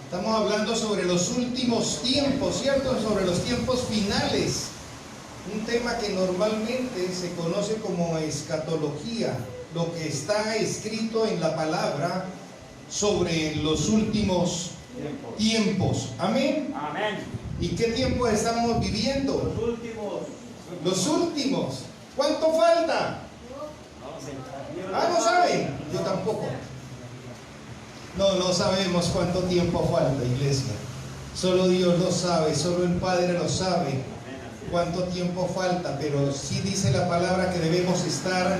Estamos hablando sobre los últimos tiempos, ¿cierto? Sobre los tiempos finales. Un tema que normalmente se conoce como escatología, lo que está escrito en la palabra sobre los últimos tiempos. Amén. Amén. ¿Y qué tiempos estamos viviendo? Los últimos. Los últimos. ¿Cuánto falta? ¿No saben? Yo tampoco. No sabemos cuánto tiempo falta, iglesia. Solo Dios lo sabe, solo el Padre lo sabe cuánto tiempo falta, pero sí dice la palabra que debemos estar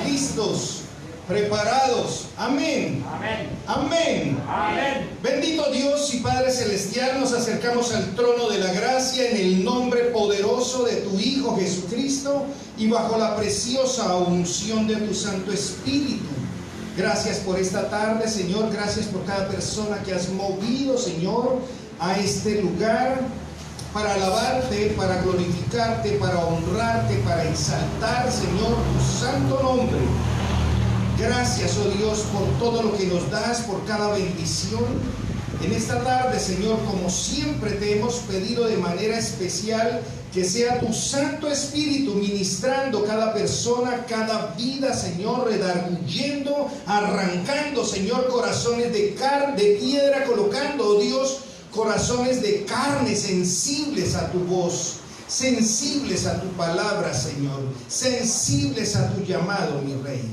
listos, preparados. Amén. Amén. Amén. Amén. Bendito Dios y Padre Celestial, nos acercamos al trono de la gracia en el nombre poderoso de tu Hijo Jesucristo y bajo la preciosa unción de tu Santo Espíritu. Gracias por esta tarde, Señor. Gracias por cada persona que has movido, Señor, a este lugar para alabarte, para glorificarte, para honrarte, para exaltar, Señor, tu santo nombre. Gracias, oh Dios, por todo lo que nos das, por cada bendición. En esta tarde, Señor, como siempre te hemos pedido de manera especial que sea tu Santo Espíritu ministrando cada persona, cada vida, Señor, redarguyendo, arrancando, Señor, corazones de piedra, colocando, oh Dios, corazones de carne sensibles a tu voz, sensibles a tu palabra, Señor, sensibles a tu llamado, mi Rey.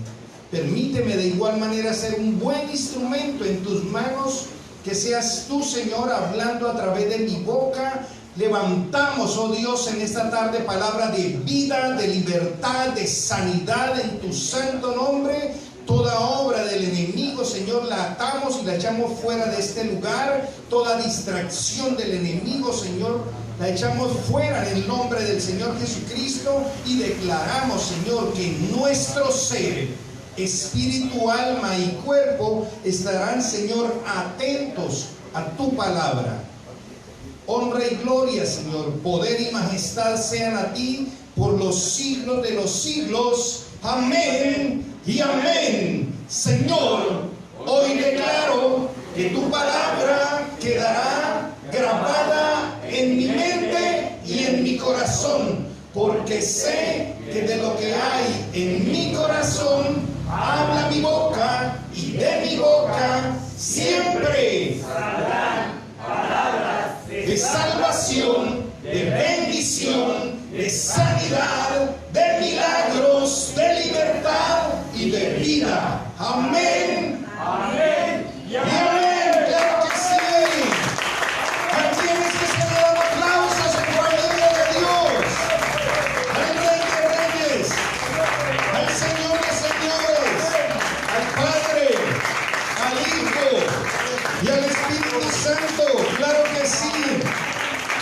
Permíteme de igual manera ser un buen instrumento en tus manos, que seas tú, Señor, hablando a través de mi boca. Levantamos, oh Dios, en esta tarde palabra de vida, de libertad, de sanidad en tu santo nombre. Toda obra del enemigo, Señor, la atamos y la echamos fuera de este lugar. Toda distracción del enemigo, Señor, la echamos fuera en el nombre del Señor Jesucristo y declaramos, Señor, que nuestro ser, espíritu, alma y cuerpo estarán, Señor, atentos a tu palabra. Honra y gloria, Señor, poder y majestad sean a ti por los siglos de los siglos. Amén y amén. Señor, hoy declaro que tu palabra quedará grabada en mi mente y en mi corazón, porque sé que de lo que hay en mi corazón habla mi boca, y de mi boca siempre saldrán palabras de salvación, de bendición, de sanidad, de milagros, de libertad y de vida. Amén. Amén. Y amén. Claro que sí. ¿A quiénes que se le dan aplausos en guardia de Dios? Al Rey de Reyes, al Señor de Señores, al Padre, al Hijo y al Espíritu Santo. Claro que sí.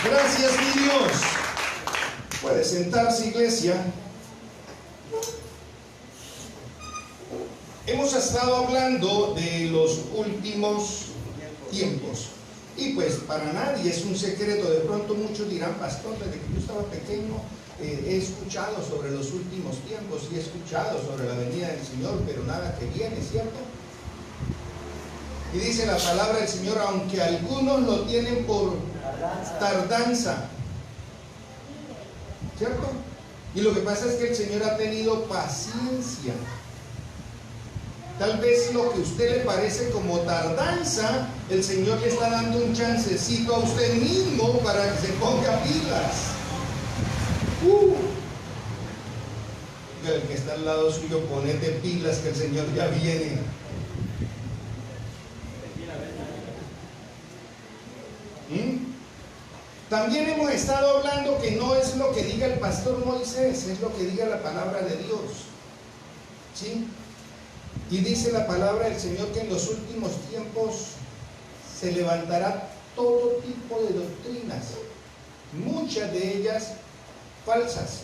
Gracias, mi Dios. Puede sentarse, iglesia. Hemos estado hablando de los últimos tiempos. Y pues para nadie es un secreto. De pronto muchos dirán: pastor, desde que yo estaba pequeño he escuchado sobre los últimos tiempos y he escuchado sobre la venida del Señor, pero nada que viene, ¿cierto? Y dice la palabra del Señor: aunque algunos lo tienen por tardanza, ¿cierto? Y lo que pasa es que el Señor ha tenido paciencia. Tal vez lo que a usted le parece como tardanza, el Señor le está dando un chancecito a usted mismo para que se ponga pilas. El que está al lado suyo, ponete pilas, que el Señor ya viene. También hemos estado hablando que no es lo que diga el pastor Moisés, es lo que diga la palabra de Dios. ¿Sí? Y dice la palabra del Señor que en los últimos tiempos se levantará todo tipo de doctrinas, muchas de ellas falsas.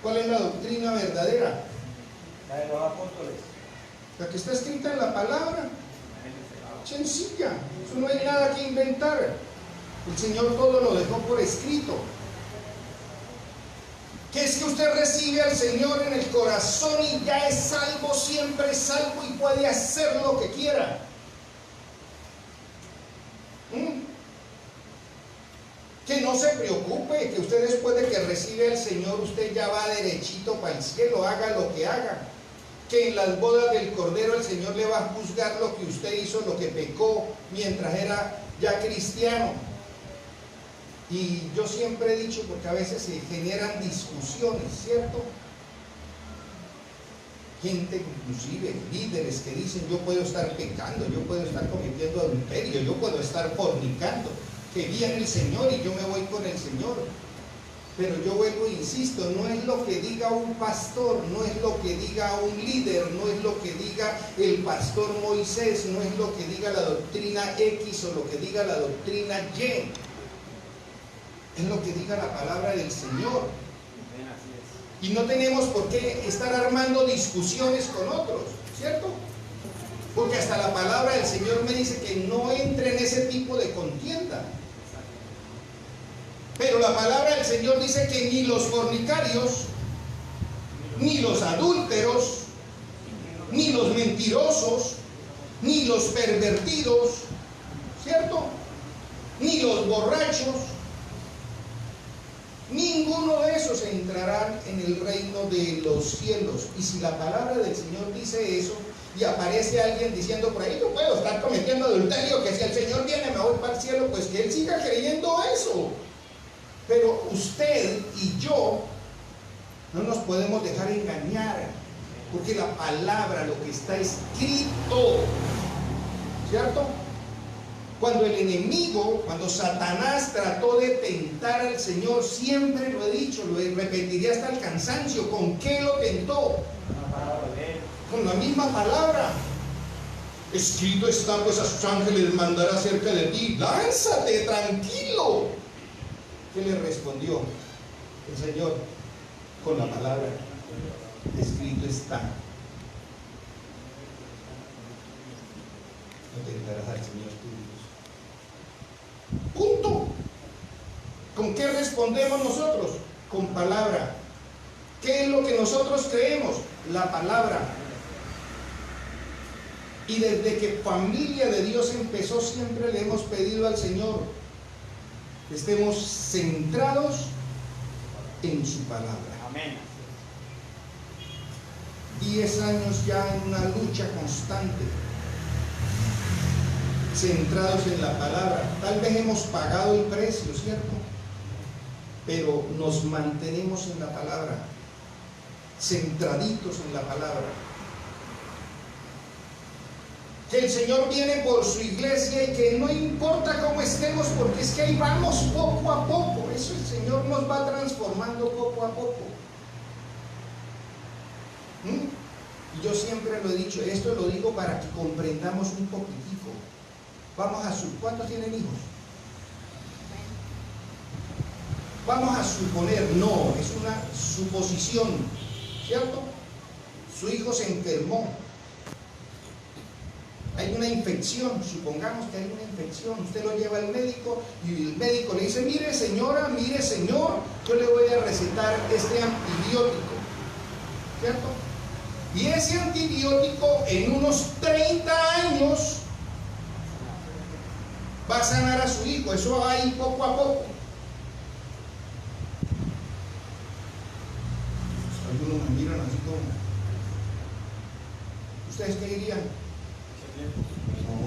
¿Cuál es la doctrina verdadera? La de los apóstoles. La que está escrita en la palabra. Sencilla, eso no hay nada que inventar. El Señor todo lo dejó por escrito. Que es que usted recibe al Señor en el corazón y ya es salvo, siempre es salvo y puede hacer lo que quiera. Que no se preocupe, que usted después de que recibe al Señor, usted ya va derechito para el cielo, haga lo que haga. Que en las bodas del Cordero el Señor le va a juzgar lo que usted hizo, lo que pecó mientras era ya cristiano. Y yo siempre he dicho, porque a veces se generan discusiones, ¿cierto? Gente, inclusive líderes, que dicen: yo puedo estar pecando, yo puedo estar cometiendo adulterio, yo puedo estar fornicando, que viene el Señor y yo me voy con el Señor. Pero yo vuelvo e insisto, no es lo que diga un pastor, no es lo que diga un líder, no es lo que diga el pastor Moisés, no es lo que diga la doctrina X o lo que diga la doctrina Y. Es lo que diga la palabra del Señor. Y no tenemos por qué estar armando discusiones con otros, ¿cierto? Porque hasta la palabra del Señor me dice que no entre en ese tipo de contienda. Pero la palabra del Señor dice que ni los fornicarios, ni los adúlteros, ni los mentirosos, ni los pervertidos, ¿cierto? Ni los borrachos, ninguno de esos entrarán en el reino de los cielos. Y si la palabra del Señor dice eso, y aparece alguien diciendo por ahí: yo puedo estar cometiendo adulterio, que si el Señor viene me voy para el cielo, pues que él siga creyendo eso. Pero usted y yo no nos podemos dejar engañar, porque la palabra, lo que está escrito, ¿cierto? Cuando el enemigo, cuando Satanás trató de tentar al Señor, siempre lo he dicho, lo repetiré hasta el cansancio, ¿con qué lo tentó? Con la misma palabra. Escrito está, pues a sus ángeles mandará cerca de ti, lánzate, tranquilo. ¿Qué le respondió el Señor? Con la palabra: escrito está. No tentarás al Señor tu Dios. Punto. ¿Con qué respondemos nosotros? Con palabra. ¿Qué es lo que nosotros creemos? La palabra. Y desde que Familia de Dios empezó, siempre le hemos pedido al Señor que estemos centrados en su palabra. Amén. 10 años ya en una lucha constante, centrados en la palabra. Tal vez hemos pagado el precio, ¿cierto? Pero nos mantenemos en la palabra, centraditos en la palabra. Que el Señor viene por su iglesia y que no importa cómo estemos, porque es que ahí vamos poco a poco. Eso el Señor nos va transformando poco a poco. Y yo siempre lo he dicho, esto lo digo para que comprendamos un poquitico. Vamos a ¿cuántos tienen hijos? Vamos a suponer, no, es una suposición, ¿cierto? Su hijo se enfermó. Hay una infección, supongamos que hay una infección, usted lo lleva al médico y el médico le dice: mire señora, mire señor, yo le voy a recetar este antibiótico, ¿cierto? Y ese antibiótico en unos 30 años va a sanar a su hijo. Eso va a ir poco a poco. Algunos me miran así como: ¿ustedes qué dirían? No,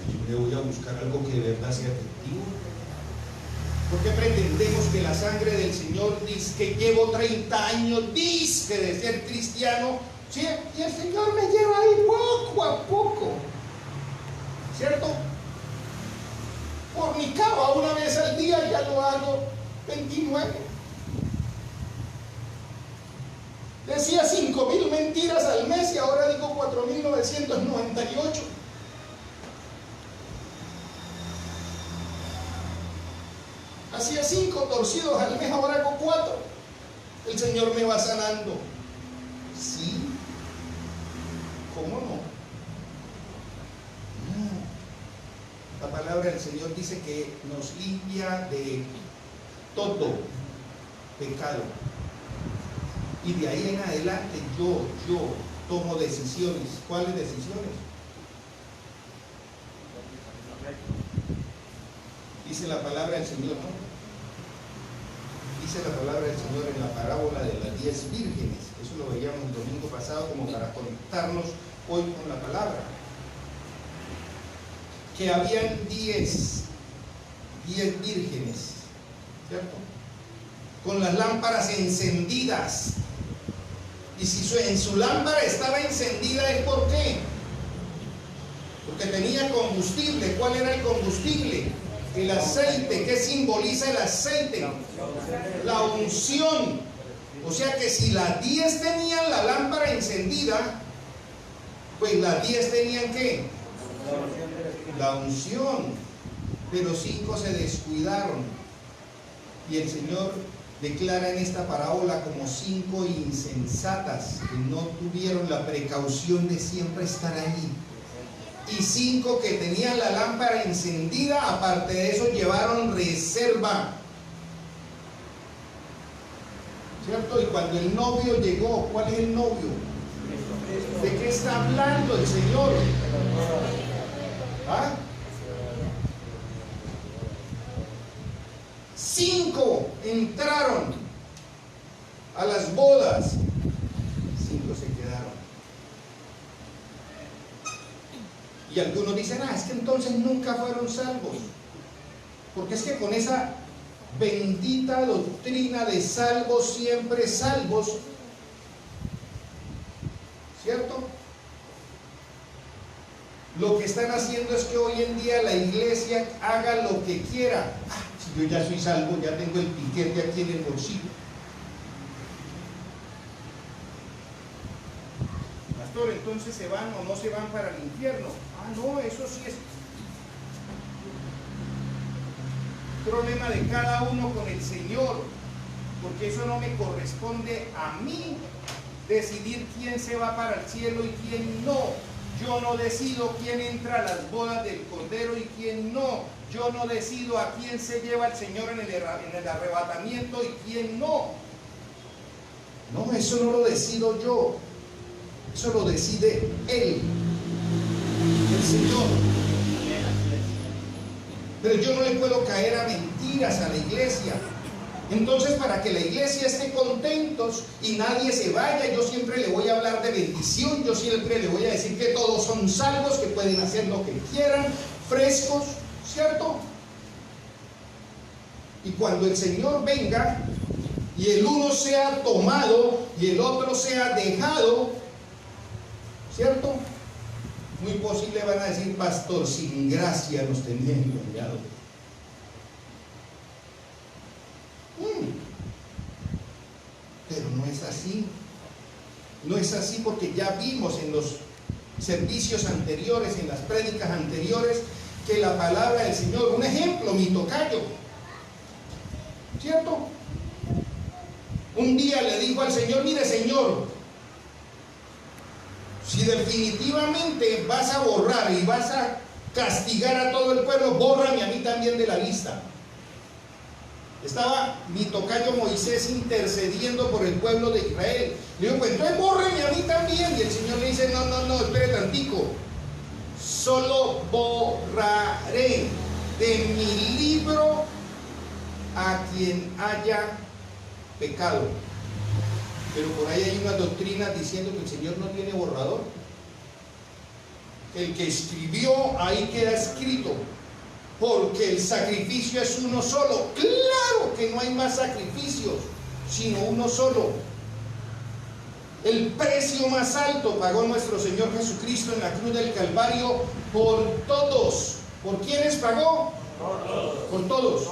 yo le voy a buscar algo que de verdad sea efectivo. ¿Por qué pretendemos que la sangre del Señor dice que llevo 30 años, dice de ser cristiano, ¿sí? Y el Señor me lleva ahí poco a poco, ¿cierto? Fornicaba una vez al día, ya lo hago 29. Decía 5,000 mentiras al mes y ahora digo 4,998. Hacía 5 torcidos al mes, ahora hago 4. El Señor me va sanando. Sí. ¿Cómo no? La palabra del Señor dice que nos limpia de todo pecado. Y de ahí en adelante yo tomo decisiones. ¿Cuáles decisiones? Dice la palabra del Señor, ¿no? Dice la palabra del Señor en la parábola de las 10 vírgenes. Eso lo veíamos el domingo pasado como para conectarnos hoy con la palabra. Que habían 10 vírgenes, ¿cierto? Con las lámparas encendidas. Y si en su lámpara estaba encendida, ¿es por qué? Porque tenía combustible. ¿Cuál era el combustible? El aceite. ¿Qué simboliza el aceite? La unción. O sea que si las 10 tenían la lámpara encendida, pues las 10 tenían ¿qué? La unción. Pero 5 se descuidaron. Y el Señor declara en esta parábola como 5 insensatas que no tuvieron la precaución de siempre estar allí. Y 5 que tenían la lámpara encendida, aparte de eso llevaron reserva, ¿cierto? Y cuando el novio llegó, ¿cuál es el novio? ¿De qué está hablando el Señor? ¿Ah? 5 entraron a las bodas, 5 se quedaron. Y algunos dicen, es que entonces nunca fueron salvos. Porque es que con esa bendita doctrina de salvos, siempre salvos, ¿cierto? Lo que están haciendo es que hoy en día la iglesia haga lo que quiera. Si yo ya soy salvo, ya tengo el piquete aquí en el bolsillo. Pastor, entonces ¿se van o no se van para el infierno? No, eso sí es problema de cada uno con el Señor, porque eso no me corresponde a mí decidir quién se va para el cielo y quién no. Yo no decido quién entra a las bodas del Cordero y quién no. Yo no decido a quién se lleva el Señor en el arrebatamiento y quién no. No, eso no lo decido yo. Eso lo decide Él, el Señor. Pero yo no le puedo caer a mentiras a la iglesia. Entonces, para que la iglesia esté contentos y nadie se vaya, yo siempre le voy a hablar de bendición, yo siempre le voy a decir que todos son salvos, que pueden hacer lo que quieran, frescos, ¿cierto? Y cuando el Señor venga y el uno sea tomado y el otro sea dejado, ¿cierto? Muy posible van a decir, pastor, sin gracia nos tenían engañado. Pero no es así. No es así, porque ya vimos en los servicios anteriores, en las prédicas anteriores, que la palabra del Señor, un ejemplo, mi tocayo, ¿cierto? Un día le dijo al Señor, mire Señor, si definitivamente vas a borrar y vas a castigar a todo el pueblo, bórrame a mí también de la lista. Estaba mi tocayo Moisés intercediendo por el pueblo de Israel. Le digo, pues entonces bórrame a mí también. Y el Señor le dice, no, espere tantico. Solo borraré de mi libro a quien haya pecado. Pero por ahí hay unas doctrinas diciendo que el Señor no tiene borrador. El que escribió, ahí queda escrito. Porque el sacrificio es uno solo. Claro que no hay más sacrificios, sino uno solo. El precio más alto pagó nuestro Señor Jesucristo en la cruz del Calvario por todos. ¿Por quiénes pagó? Por todos.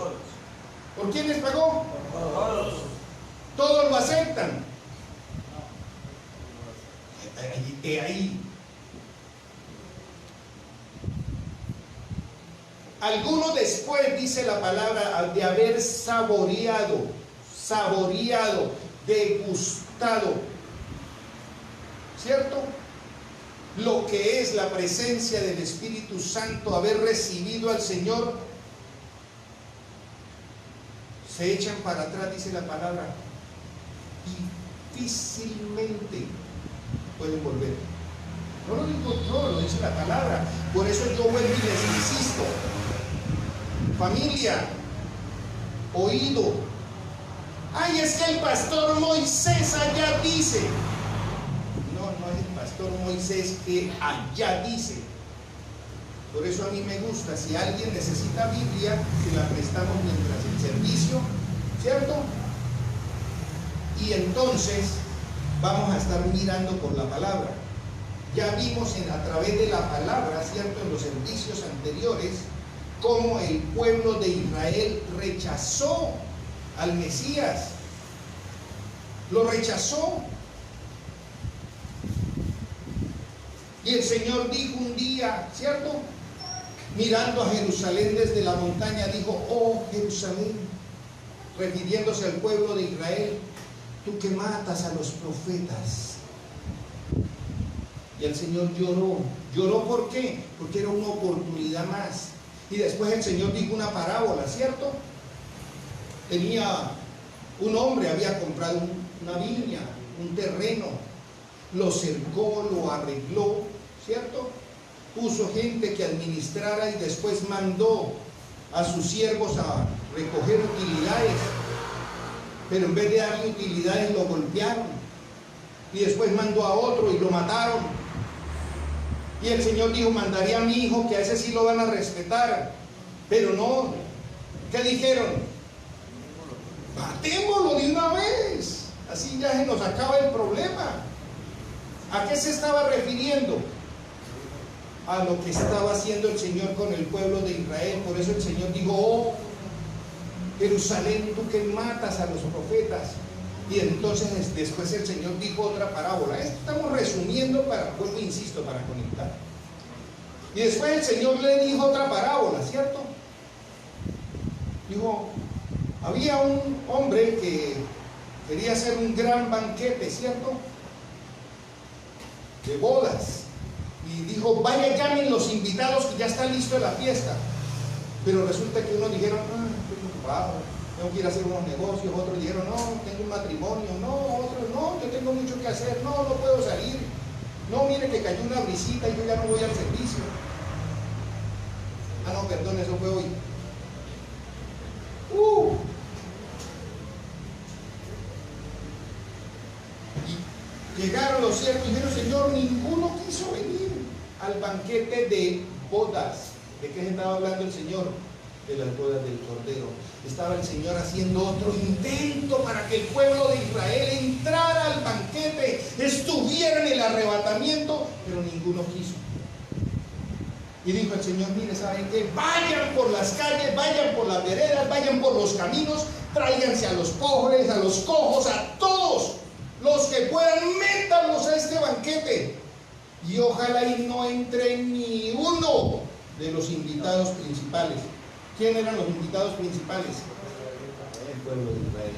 ¿Por quiénes pagó? Por todos. Todos lo aceptan. Ahí. Algunos después, dice la palabra, de haber saboreado, degustado, ¿cierto? Lo que es la presencia del Espíritu Santo, haber recibido al Señor, se echan para atrás, dice la palabra, difícilmente pueden volver. No lo digo yo, lo dice la palabra. Por eso yo vuelvo y les insisto. Familia, oído, Ay, es que el pastor Moisés allá dice. No, no es el pastor Moisés que allá dice. Por eso a mí me gusta, si alguien necesita Biblia, que la prestamos mientras el servicio, ¿cierto? Y entonces vamos a estar mirando por la palabra. Ya vimos a través de la palabra, ¿cierto?, en los servicios anteriores, cómo el pueblo de Israel rechazó al Mesías. Lo rechazó. Y el Señor dijo un día, ¿cierto?, mirando a Jerusalén desde la montaña, dijo: oh Jerusalén, refiriéndose al pueblo de Israel, tú que matas a los profetas. Y el Señor lloró. ¿Lloró por qué? Porque era una oportunidad más. Y después el Señor dijo una parábola, ¿cierto? Tenía un hombre, había comprado una viña, un terreno, lo cercó, lo arregló, ¿cierto? Puso gente que administrara y después mandó a sus siervos a recoger utilidades, pero en vez de darle utilidades lo golpearon, y después mandó a otro y lo mataron. Y el Señor dijo: mandaré a mi hijo, que a ese sí lo van a respetar. Pero no, ¿qué dijeron? Matémoslo de una vez, así ya se nos acaba el problema. ¿A qué se estaba refiriendo? A lo que estaba haciendo el Señor con el pueblo de Israel. Por eso el Señor dijo: oh Jerusalén, tú que matas a los profetas. Y entonces después el Señor dijo otra parábola. Esto estamos resumiendo para, vuelvo, insisto, para conectar. Y después el Señor le dijo otra parábola, ¿cierto? Dijo: había un hombre que quería hacer un gran banquete, ¿cierto?, de bodas. Y dijo: vaya, llamen los invitados, que ya está listo la fiesta. Pero resulta que unos dijeron: estoy ocupado, tengo que ir a hacer unos negocios. Otros dijeron: no, tengo un matrimonio. No, otros: no, yo tengo mucho que hacer. No, no puedo salir. No, mire que cayó una brisita y yo ya no voy al servicio. Ah, no, perdón, eso fue hoy. Y llegaron los siervos y dijeron: Señor, ninguno quiso venir al banquete de bodas. ¿De qué se estaba hablando el Señor? De las bodas del Cordero. Estaba el Señor haciendo otro intento para que el pueblo de Israel entrara al banquete, estuviera en el arrebatamiento, pero ninguno quiso. Y dijo el Señor: mire, ¿saben qué? Vayan por las calles, vayan por las veredas, vayan por los caminos, tráiganse a los pobres, a los cojos, a todos los que puedan, métanlos a este banquete. Y ojalá y no entre ni uno de los invitados principales. ¿Quién eran los invitados principales? El pueblo de Israel.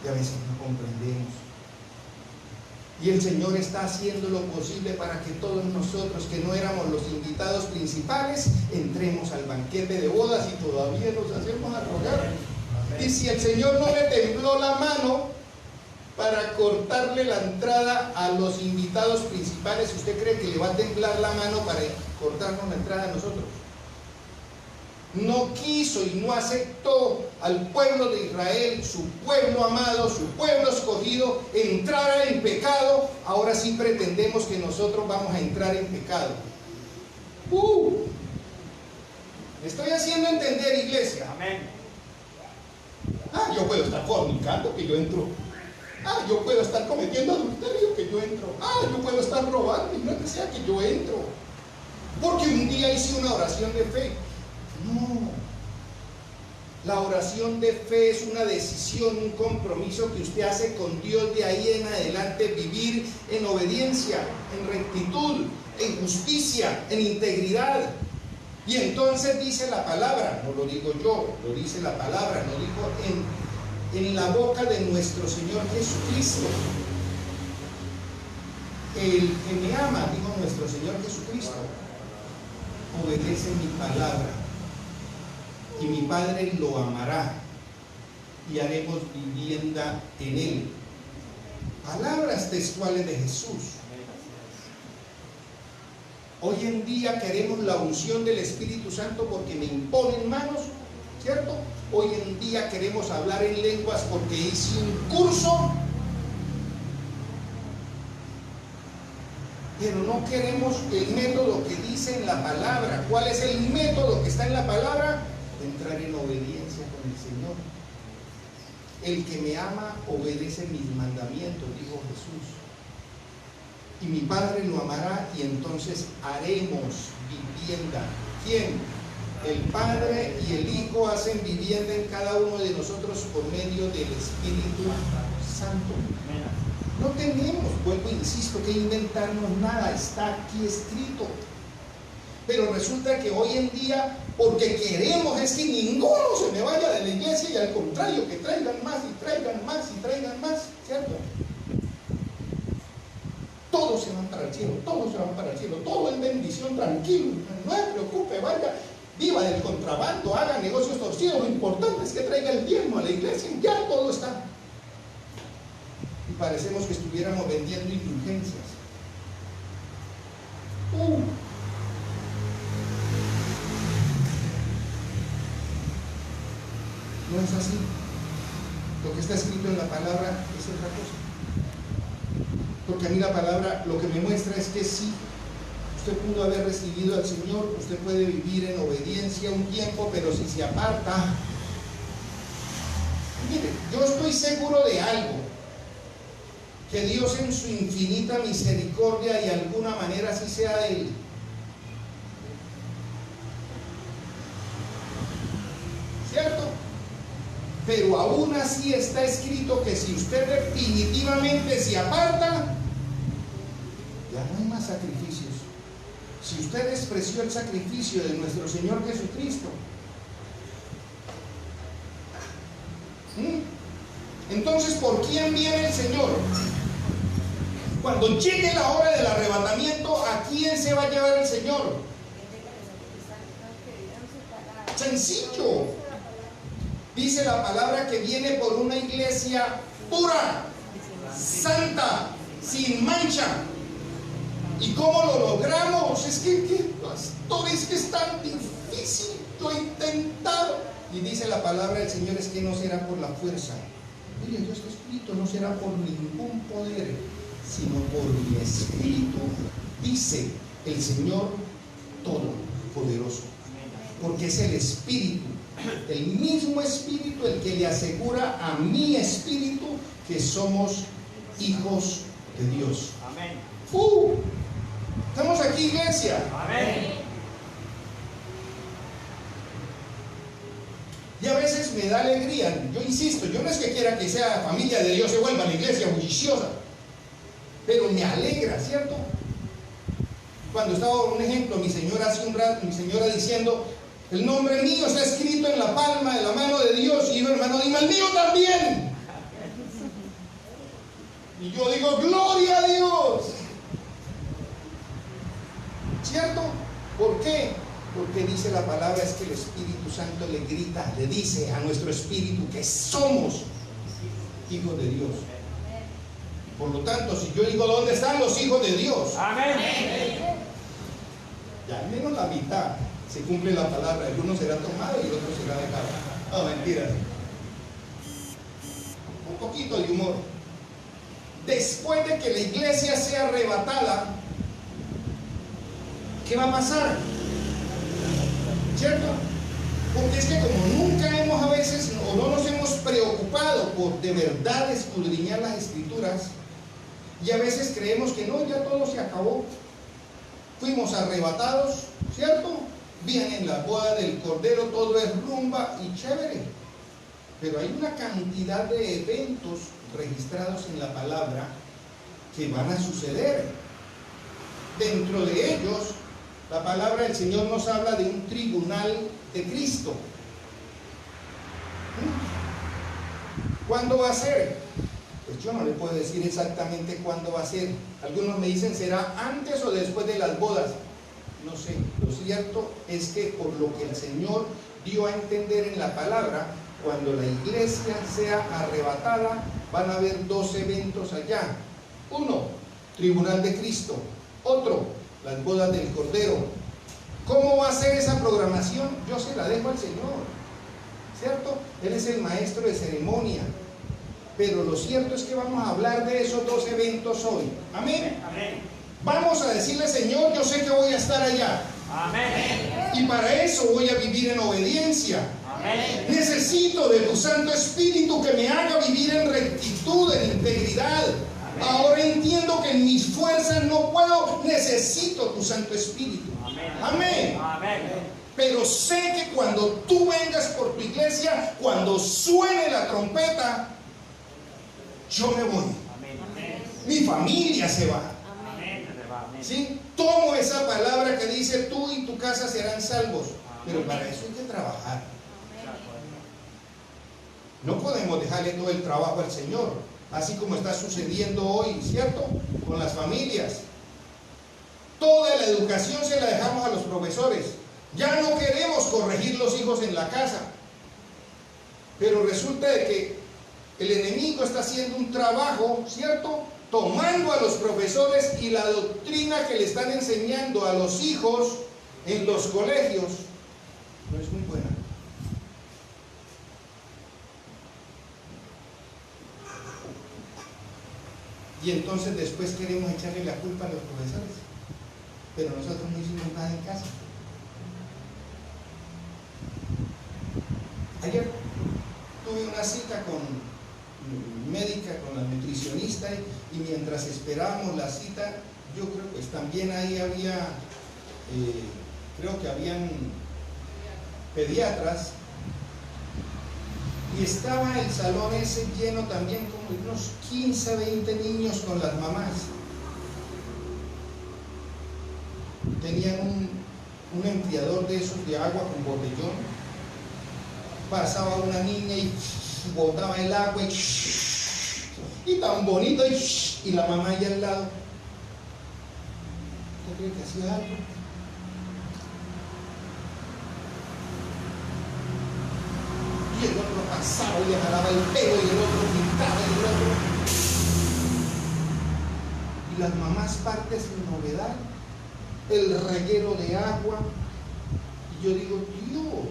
Que a veces no comprendemos. Y el Señor está haciendo lo posible para que todos nosotros, que no éramos los invitados principales, entremos al banquete de bodas, y todavía nos hacemos a rogar. Y si el Señor no le tembló la mano para cortarle la entrada a los invitados principales, ¿usted cree que le va a temblar la mano para cortarnos la entrada a nosotros? No quiso y no aceptó al pueblo de Israel, su pueblo amado, su pueblo escogido, entrara en pecado. Ahora sí pretendemos que nosotros vamos a entrar en pecado. ¿Me estoy haciendo entender, iglesia? Amén. Yo puedo estar fornicando, que yo entro. Yo puedo estar cometiendo adulterio, que yo entro. Yo puedo estar robando, y no que sea, que yo entro. Porque un día hice una oración de fe. No, la oración de fe es una decisión, un compromiso que usted hace con Dios de ahí en adelante, vivir en obediencia, en rectitud, en justicia, en integridad. Y entonces dice la palabra, no lo digo yo, lo dice la palabra, lo dijo en la boca de nuestro Señor Jesucristo. El que me ama, dijo nuestro Señor Jesucristo, obedece mi palabra. Y mi Padre lo amará, y haremos vivienda en él. Palabras textuales de Jesús. Hoy en día queremos la unción del Espíritu Santo porque me imponen manos. ¿cierto? Hoy en día queremos hablar en lenguas porque hice un curso, pero no queremos el método que dice en la palabra. ¿Cuál es el método que está en la palabra? Entrar en obediencia con el Señor. El que me ama obedece mis mandamientos, dijo Jesús. Y mi Padre lo amará y entonces haremos vivienda. ¿Quién? El Padre y el Hijo hacen vivienda en cada uno de nosotros por medio del Espíritu Santo. No tenemos, vuelvo, insisto, que inventarnos nada, está aquí escrito. Pero resulta que hoy en día, porque queremos es que ninguno se me vaya de la iglesia, y al contrario, que traigan más y traigan más y traigan más, ¿cierto? Todos se van para el cielo, todos se van para el cielo, todo es bendición, tranquilo, no se preocupe, vaya, viva del contrabando, haga negocios torcidos, lo importante es que traiga el diezmo a la iglesia, ya todo está. Y parecemos que estuviéramos vendiendo indulgencias. No es así. Lo que está escrito en la palabra es otra cosa. Porque a mí la palabra lo que me muestra es que sí, usted pudo haber recibido al Señor, usted puede vivir en obediencia un tiempo, pero si se aparta, mire, yo estoy seguro de algo, que Dios en su infinita misericordia y de alguna manera así sea de Él, ¿cierto? Pero aún así está escrito que si usted definitivamente se aparta, ya no hay más sacrificios. Si usted despreció el sacrificio de nuestro Señor Jesucristo, entonces, ¿por quién viene el Señor? Cuando llegue la hora del arrebatamiento, ¿a quién se va a llevar el Señor? Sencillo. Dice la palabra que viene por una iglesia pura, santa, sin mancha. ¿Y cómo lo logramos? Es que pastor, es que es tan difícil. Lo he intentado. Y dice la palabra del Señor, es que no será por la fuerza. Mire, Dios está escrito, no será por ningún poder, sino por mi espíritu, dice el Señor Todopoderoso. Porque es el espíritu, el mismo espíritu, el que le asegura a mi espíritu que somos hijos de Dios. Amén. Estamos aquí, iglesia. Amén. Y a veces me da alegría. Yo insisto, yo no es que quiera que sea familia de Dios se vuelva la iglesia bulliciosa, pero me alegra, ¿cierto? Cuando estaba, un ejemplo, mi señora hace un rato, mi señora diciendo, el nombre mío está escrito en la palma de la mano de Dios, y yo, hermano, dime el mío también. Y yo digo, gloria a Dios. ¿Cierto? ¿Por qué? Porque dice la palabra, es que el Espíritu Santo le grita, le dice a nuestro espíritu que somos hijos de Dios. Por lo tanto, si yo digo, ¿dónde están los hijos de Dios? Amén. Ya al menos la mitad se cumple la palabra. Algunos será tomado y el otro será dejado. No, mentiras. Un poquito de humor. Después de que la iglesia sea arrebatada, ¿qué va a pasar? ¿Cierto? Porque es que como nunca hemos a veces, o no nos hemos preocupado por de verdad escudriñar las escrituras, y a veces creemos que no, ya todo se acabó, fuimos arrebatados, ¿cierto? Viene la boda del Cordero, todo es rumba y chévere, pero hay una cantidad de eventos registrados en la palabra que van a suceder. Dentro de ellos, la palabra del Señor nos habla de un tribunal de Cristo. ¿Cuándo va a ser? Pues yo no le puedo decir exactamente cuándo va a ser. Algunos me dicen, ¿será antes o después de las bodas? No sé. Lo cierto es que por lo que el Señor dio a entender en la palabra, cuando la iglesia sea arrebatada, van a haber dos eventos allá. Uno, tribunal de Cristo. Otro, las bodas del Cordero. ¿Cómo va a ser esa programación? Yo se la dejo al Señor. ¿cierto? Él es el maestro de ceremonia. Pero lo cierto es que vamos a hablar de esos dos eventos hoy. Amén. Amén. Vamos a decirle, Señor, yo sé que voy a estar allá. Amén. Y para eso voy a vivir en obediencia. Amén. Necesito de tu Santo Espíritu que me haga vivir en rectitud, en integridad. Amén. Ahora entiendo que en mis fuerzas no puedo. Necesito tu Santo Espíritu. Amén. Amén. Amén. Pero sé que cuando tú vengas por tu iglesia, cuando suene la trompeta, yo me voy. Amén. Mi familia se va. Amén. ¿Sí? Tomo esa palabra que dice tú y tu casa serán salvos. Pero para eso hay que trabajar. No podemos dejarle todo el trabajo al Señor, así como está sucediendo hoy, ¿cierto? Con las familias. Toda la educación se la dejamos a los profesores. Ya no queremos corregir los hijos en la casa. Pero resulta de que el enemigo está haciendo un trabajo, ¿cierto? Tomando a los profesores y la doctrina que le están enseñando a los hijos en los colegios no es muy buena. Y entonces después queremos echarle la culpa a los profesores, pero nosotros no hicimos nada en casa. Ayer tuve una cita con médica, con la nutricionista, y mientras esperábamos la cita, yo creo pues también ahí había, creo que habían pediatras, y estaba el salón ese lleno también, como unos 15, 20 niños con las mamás. Tenían un enfriador de esos de agua con botellón. Pasaba una niña y botaba el agua y tan bonito, y la mamá allá al lado. ¿Usted cree que hacía algo? Y el otro pasaba y le jalaba el pelo, y el otro pintaba, y el otro. Y las mamás partes sin novedad, el reguero de agua. Y yo digo, Dios,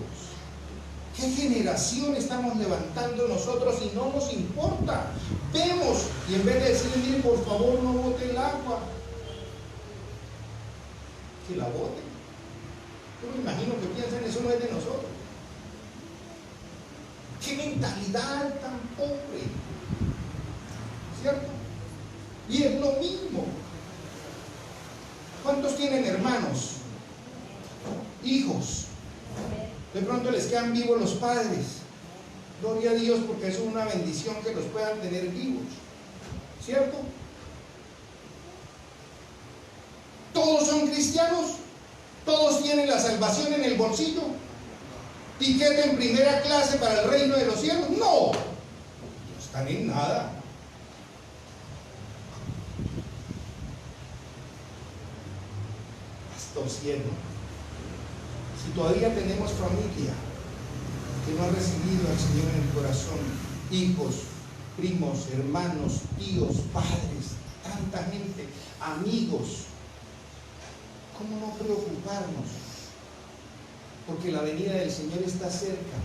¿qué generación estamos levantando nosotros y no nos importa? Vemos, y en vez de decirle, mire, por favor, no bote el agua, que la boten. Yo me imagino que piensan, eso no es de nosotros. ¡Qué mentalidad tan pobre! ¿Cierto? Y es lo mismo. ¿Cuántos tienen hermanos? Hijos. De pronto les quedan vivos los padres. Gloria a Dios, porque eso es una bendición que los puedan tener vivos. ¿Cierto? ¿Todos son cristianos? ¿Todos tienen la salvación en el bolsillo? ¿Tiquete en primera clase para el reino de los cielos? No, no están en nada. Pastor Cielo, si todavía tenemos familia que no ha recibido al Señor en el corazón, hijos, primos, hermanos, tíos, padres, tanta gente, amigos, ¿cómo no preocuparnos? Porque la venida del Señor está cerca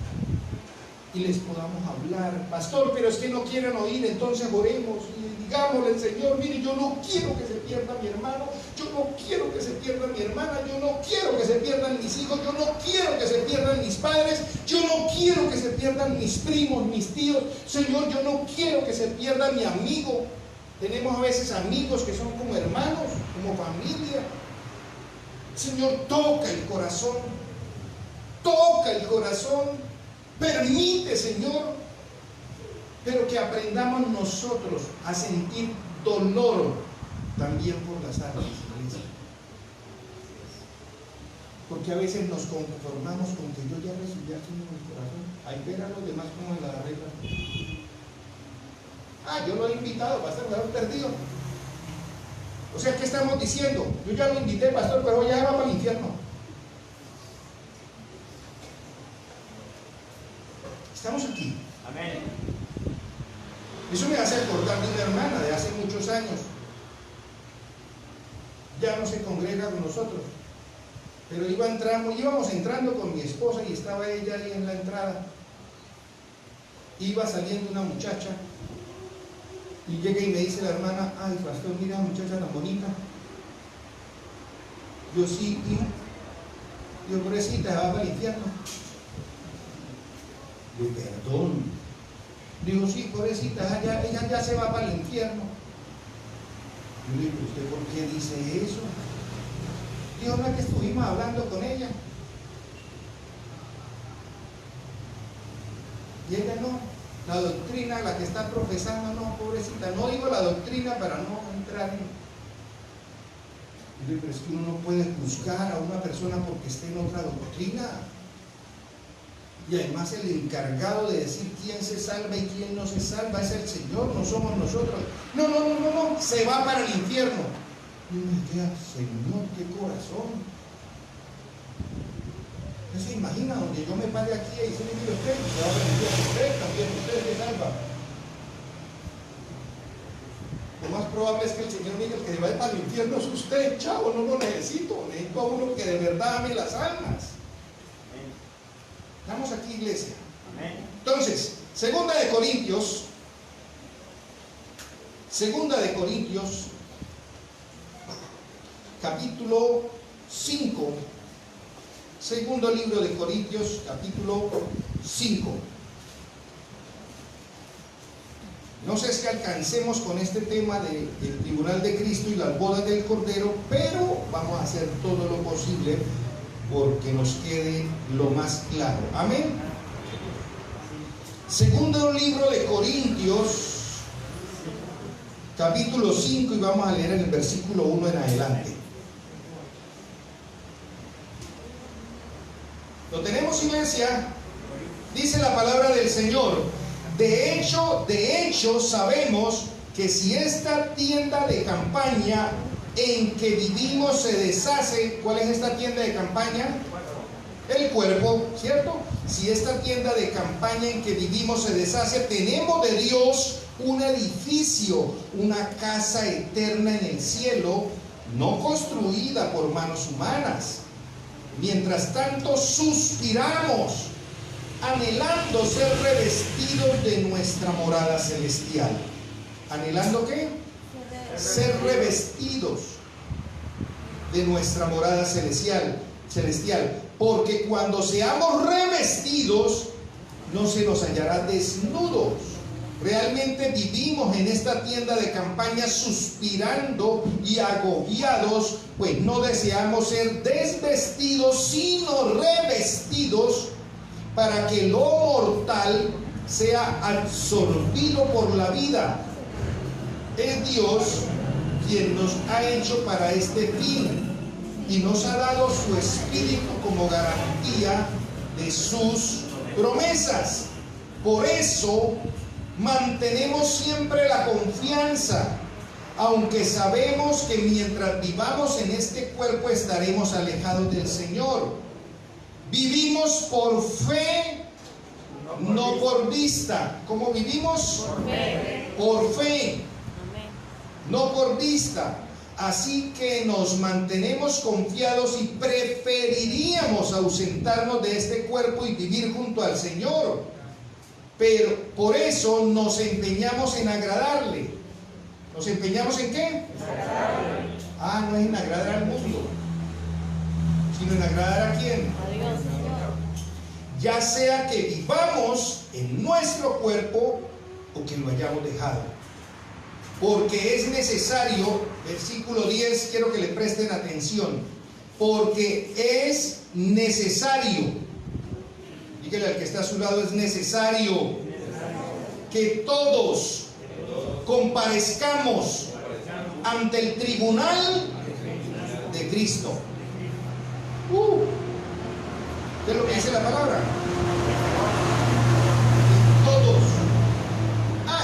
y les podamos hablar. Pastor, pero es que no quieren oír, entonces oremos y digámosle al Señor, mire, yo no quiero que se pierda mi hermano, yo no quiero que se pierda mi hermana, yo no quiero que se pierdan mis hijos, yo no quiero que se pierdan mis padres, yo no quiero que se pierdan mis primos, mis tíos. Señor, yo no quiero que se pierda mi amigo. Tenemos a veces amigos que son como hermanos, como familia. Señor, toca el corazón. Toca el corazón, permite, Señor, pero que aprendamos nosotros a sentir dolor también por las almas, iglesia. Porque a veces nos conformamos con que yo ya recibí al Señor en el corazón. Ahí ver a los demás como en la arregla. Yo lo he invitado, pastor, me lo he perdido. O sea, ¿qué estamos diciendo? Yo ya lo invité, pastor, pero ya va para el infierno. Estamos aquí. Amén. Eso me hace acordar de una hermana de hace muchos años. Ya no se congrega con nosotros. Pero íbamos entrando con mi esposa y estaba ella ahí en la entrada. iba saliendo una muchacha y llega y me dice la hermana, ay pastor, mira muchacha tan bonita. Yo sí, hija. Yo, pobrecita, se va para el infierno. Yo, perdón. Digo, sí, pobrecita, ella ya se va para el infierno. Yo le digo, ¿usted por qué dice eso? Dijo, no es que estuvimos hablando con ella. Y ella no, la doctrina, la que está profesando, no, pobrecita. No digo la doctrina para no entrar en... Pero es que uno no puede juzgar a una persona porque esté en otra doctrina. Y además el encargado de decir quién se salva y quién no se salva es el Señor, no somos nosotros. No, se va para el infierno. Y uno me queda, Señor, qué corazón. ¿Usted se imagina donde yo me pare aquí y dice, mire usted, se va para el infierno, usted también, usted se salva? Lo más probable es que el Señor diga, el que va para el infierno es usted, chavo, no lo necesito a uno que de verdad ame las almas. Estamos aquí, iglesia. Entonces, Segunda de Corintios, capítulo 5, segundo libro de Corintios, capítulo 5. No sé si alcancemos con este tema del tribunal de Cristo y las bodas del Cordero, pero vamos a hacer todo lo posible porque nos quede lo más claro. Amén. Segundo libro de Corintios, capítulo 5, y vamos a leer en el versículo 1 en adelante. ¿Lo tenemos, iglesia? Dice la palabra del Señor. De hecho, sabemos que si esta tienda de campaña en que vivimos se deshace, ¿cuál es esta tienda de campaña? El cuerpo, ¿cierto? Si esta tienda de campaña en que vivimos se deshace, tenemos de Dios un edificio, una casa eterna en el cielo, no construida por manos humanas. Mientras tanto, suspiramos, anhelando ser revestidos de nuestra morada celestial. ¿Anhelando qué? Ser revestidos de nuestra morada celestial. Porque cuando seamos revestidos, no se nos hallará desnudos. Realmente vivimos en esta tienda de campaña suspirando y agobiados, pues no deseamos ser desvestidos, sino revestidos, para que lo mortal sea absorbido por la vida. Es Dios quien nos ha hecho para este fin y nos ha dado su Espíritu como garantía de sus promesas. Por eso mantenemos siempre la confianza, aunque sabemos que mientras vivamos en este cuerpo estaremos alejados del Señor. Vivimos por fe, no por vista. ¿Cómo vivimos? Por fe, no por vista. Así que nos mantenemos confiados y preferiríamos ausentarnos de este cuerpo y vivir junto al Señor. Pero por eso nos empeñamos en agradarle. ¿Nos empeñamos en qué? No es en agradar al mundo, sino en agradar a quién. A Dios. Ya sea que vivamos en nuestro cuerpo o que lo hayamos dejado. Porque es necesario, versículo 10, quiero que le presten atención. Porque es necesario, dígale al que está a su lado, es necesario que todos comparezcamos ante el tribunal de Cristo. ¿Qué es lo que dice la palabra? Todos.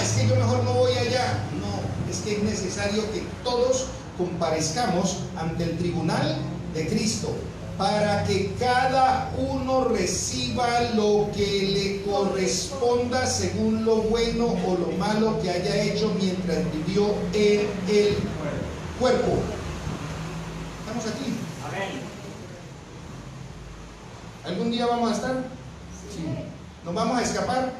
Es que yo mejor no voy allá. No, es que es necesario que todos comparezcamos ante el tribunal de Cristo, para que cada uno reciba lo que le corresponda según lo bueno o lo malo que haya hecho mientras vivió en el cuerpo. ¿Estamos aquí? Amén. ¿Algún día vamos a estar? Sí. ¿Nos vamos a escapar?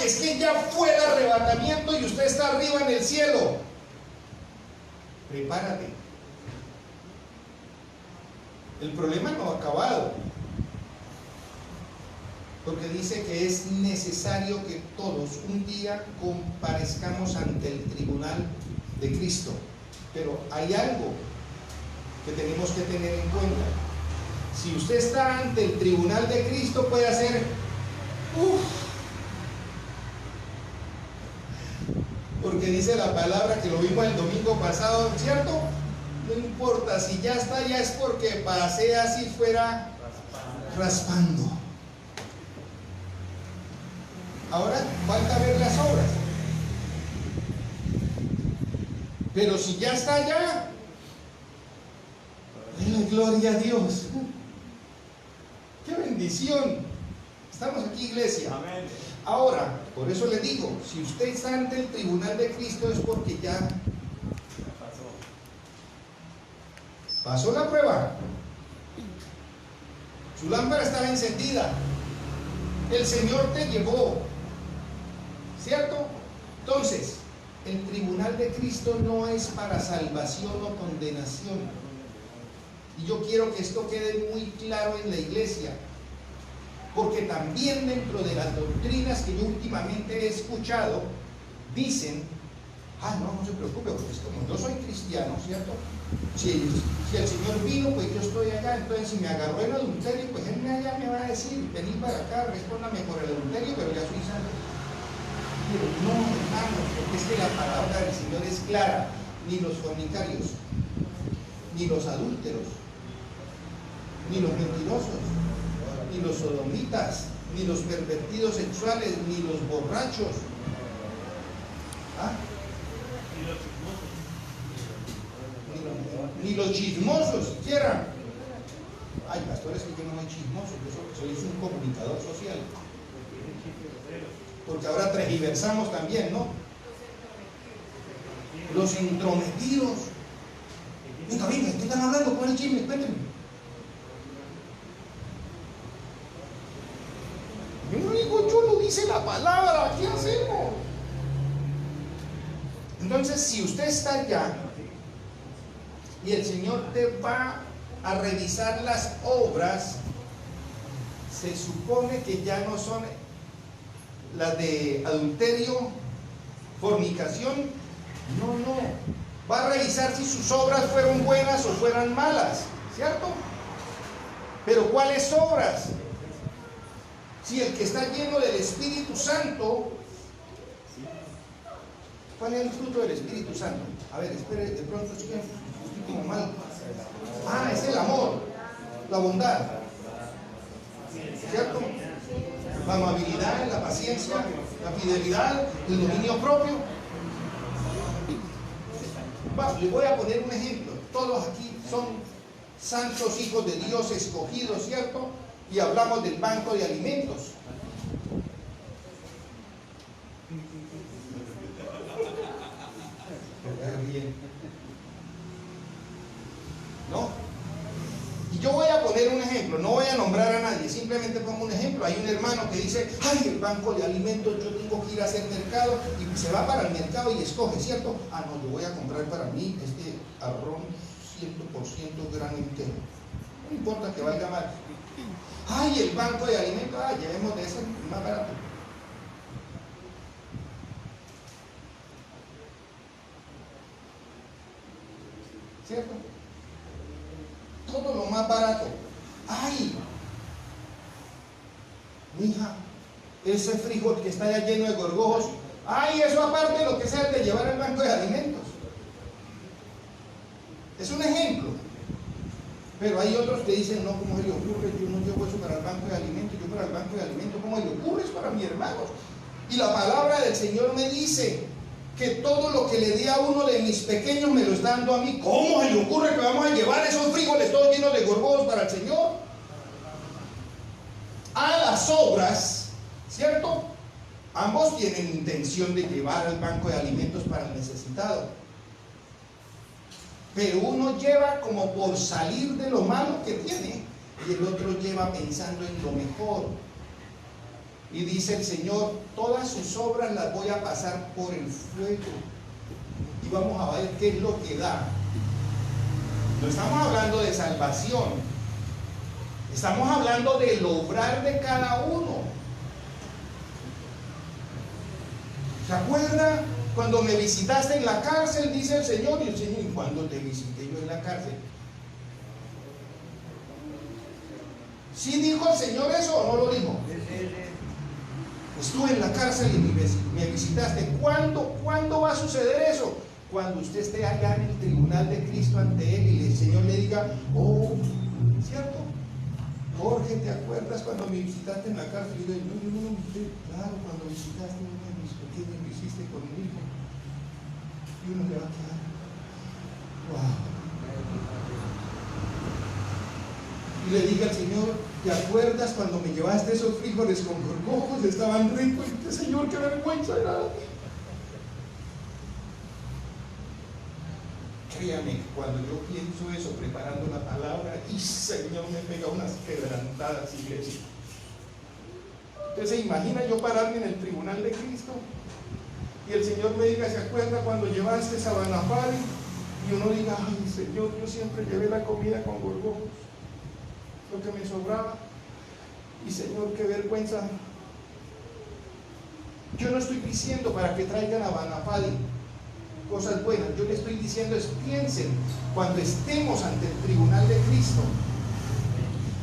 que es que ya fue el arrebatamiento y usted está arriba en el cielo. Prepárate. El problema no ha acabado. Porque dice que es necesario que todos un día comparezcamos ante el tribunal de Cristo. Pero hay algo que tenemos que tener en cuenta. Si usted está ante el tribunal de Cristo, puede hacer porque dice la palabra que lo vimos el domingo pasado, ¿cierto? No importa, si ya está, ya es porque pasé así fuera raspando. Ahora falta ver las obras. Pero si ya está allá, denle gloria a Dios. ¡Qué bendición! Estamos aquí, iglesia. Amén. Ahora, por eso le digo, si usted está ante el tribunal de Cristo es porque ya pasó la prueba. Su lámpara estaba encendida. El Señor te llevó, ¿cierto? Entonces, el tribunal de Cristo no es para salvación o condenación. Y yo quiero que esto quede muy claro en la iglesia. Porque también dentro de las doctrinas que yo últimamente he escuchado, dicen, no se preocupe, porque es como yo soy cristiano, ¿cierto? Si el Señor vino, pues yo estoy allá, entonces si me agarró en adulterio, pues Él allá me va a decir, vení para acá, respóndame por el adulterio, pero ya soy santo. Pero no, hermanos, porque es que la palabra del Señor es clara, ni los fornicarios, ni los adúlteros, ni los mentirosos, ni los sodomitas, ni los pervertidos sexuales, ni los borrachos, ni los chismosos siquiera. Ay, pastores, que yo no soy chismoso, yo soy un comunicador social. Porque ahora tergiversamos también, ¿no? Los intrometidos. Venga, ¿qué están hablando? ¿Cuál es el chisme? Cuéntenme. Yo digo, yo lo dice la palabra, ¿qué hacemos? Entonces, si usted está allá y el Señor te va a revisar las obras, se supone que ya no son las de adulterio, fornicación, no. Va a revisar si sus obras fueron buenas o fueran malas, ¿cierto? Pero ¿cuáles obras? Si el que está lleno del Espíritu Santo, ¿cuál es el fruto del Espíritu Santo? A ver, espere, de pronto estoy como mal. Es el amor, la bondad, ¿cierto? La amabilidad, la paciencia, la fidelidad, el dominio propio. Le voy a poner un ejemplo. Todos aquí son santos hijos de Dios escogidos, ¿cierto? Y hablamos del banco de alimentos. ¿No? Y yo voy a poner un ejemplo, no voy a nombrar a nadie, simplemente pongo un ejemplo. Hay un hermano que dice, el banco de alimentos, yo tengo que ir a hacer mercado, y se va para el mercado y escoge, ¿cierto? No, yo voy a comprar para mí este arroz 100% grano entero. No importa que valga mal. El banco de alimentos, llevemos de ese más barato. ¿Cierto? Todo lo más barato. Mija, ese frijol que está ya lleno de gorgojos, eso aparte de lo que sea de llevar al banco de alimentos. Es un ejemplo. Pero hay otros que dicen, no, ¿cómo se le ocurre? Yo no llevo eso para el banco de alimentos, yo para el banco de alimentos, ¿cómo se le ocurre? Es para mis hermanos. Y la palabra del Señor me dice que todo lo que le di a uno de mis pequeños me lo está dando a mí. ¿Cómo se le ocurre que vamos a llevar esos frijoles todos llenos de gorgojos para el Señor? A las obras, ¿cierto? Ambos tienen intención de llevar al banco de alimentos para el necesitado. Pero uno lleva como por salir de lo malo que tiene y el otro lleva pensando en lo mejor. Y dice el Señor, todas sus obras las voy a pasar por el fuego. Y vamos a ver qué es lo que da. No estamos hablando de salvación. Estamos hablando del obrar de cada uno. ¿Se acuerda cuando me visitaste en la cárcel? Dice el Señor. Y el Señor, ¿y cuándo te visité yo en la cárcel? ¿Sí dijo el Señor eso o no lo dijo? Estuve en la cárcel y me visitaste. ¿Cuándo va a suceder eso? Cuando usted esté allá en el tribunal de Cristo ante Él y el Señor le diga, oh, ¿cierto? Jorge, ¿te acuerdas cuando me visitaste en la cárcel? Y yo digo, no, claro, cuando visitaste uno de mis pequeños, lo hiciste conmigo. Y uno le va a quedar, wow. Y le diga al Señor, ¿te acuerdas cuando me llevaste esos frijoles con gorgojos? Estaban ricos. Y dice, Señor, qué vergüenza era. Créame, cuando yo pienso eso, preparando la palabra, y Señor, me pega unas quebrantadas, iglesia. Entonces, ¿se imagina yo pararme en el tribunal de Cristo? Y el Señor me diga, ¿se acuerda cuando llevaste Sabanapari? Y uno diga, ay, Señor, yo siempre llevé la comida con gorgojos, lo que me sobraba. Y Señor, qué vergüenza. Yo no estoy diciendo para que traigan a Banapadi cosas buenas. Yo le estoy diciendo es, piensen, cuando estemos ante el tribunal de Cristo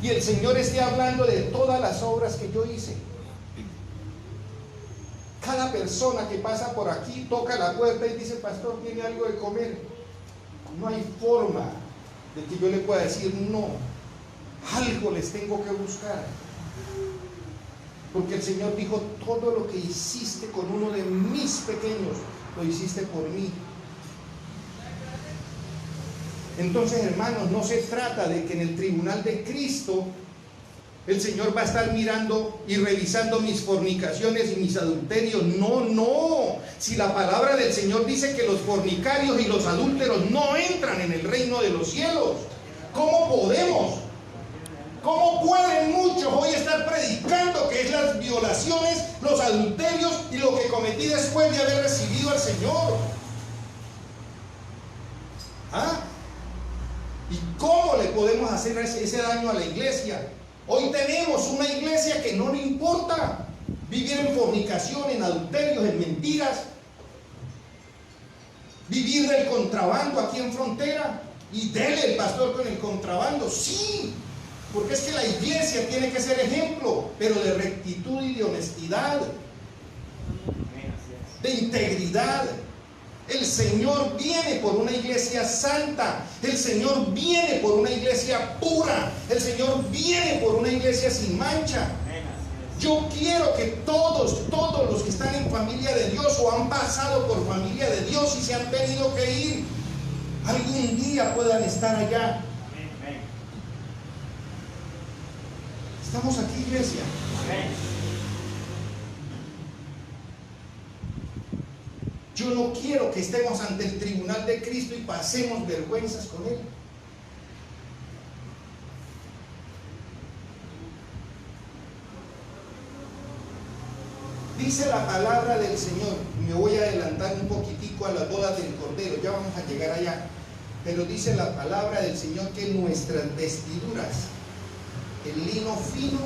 y el Señor esté hablando de todas las obras que yo hice. Cada persona que pasa por aquí toca la puerta y dice, pastor, ¿tiene algo de comer? No hay forma de que yo le pueda decir no. Algo les tengo que buscar. Porque el Señor dijo, todo lo que hiciste con uno de mis pequeños, lo hiciste por mí. Entonces, hermanos, no se trata de que en el tribunal de Cristo el Señor va a estar mirando y revisando mis fornicaciones y mis adulterios. No, no. Si la palabra del Señor dice que los fornicarios y los adúlteros no entran en el reino de los cielos, ¿cómo podemos? ¿Cómo pueden muchos hoy estar predicando que es las violaciones, los adulterios y lo que cometí después de haber recibido al Señor? ¿Ah? ¿Y cómo le podemos hacer ese daño a la iglesia? Hoy tenemos una iglesia que no le importa vivir en fornicación, en adulterios, en mentiras, vivir del contrabando aquí en frontera, y dele el pastor con el contrabando, sí. Porque es que la iglesia tiene que ser ejemplo, pero de rectitud y de honestidad, de integridad. El Señor viene por una iglesia santa, el Señor viene por una iglesia pura, el Señor viene por una iglesia sin mancha. Yo quiero que todos los que están en familia de Dios o han pasado por familia de Dios y se han tenido que ir, algún día puedan estar allá. Estamos aquí, iglesia. Yo no quiero que estemos ante el tribunal de Cristo y pasemos vergüenzas con Él. Dice la palabra del Señor, me voy a adelantar un poquitico a las bodas del Cordero, ya vamos a llegar allá, pero dice la palabra del Señor que nuestras vestiduras, el lino fino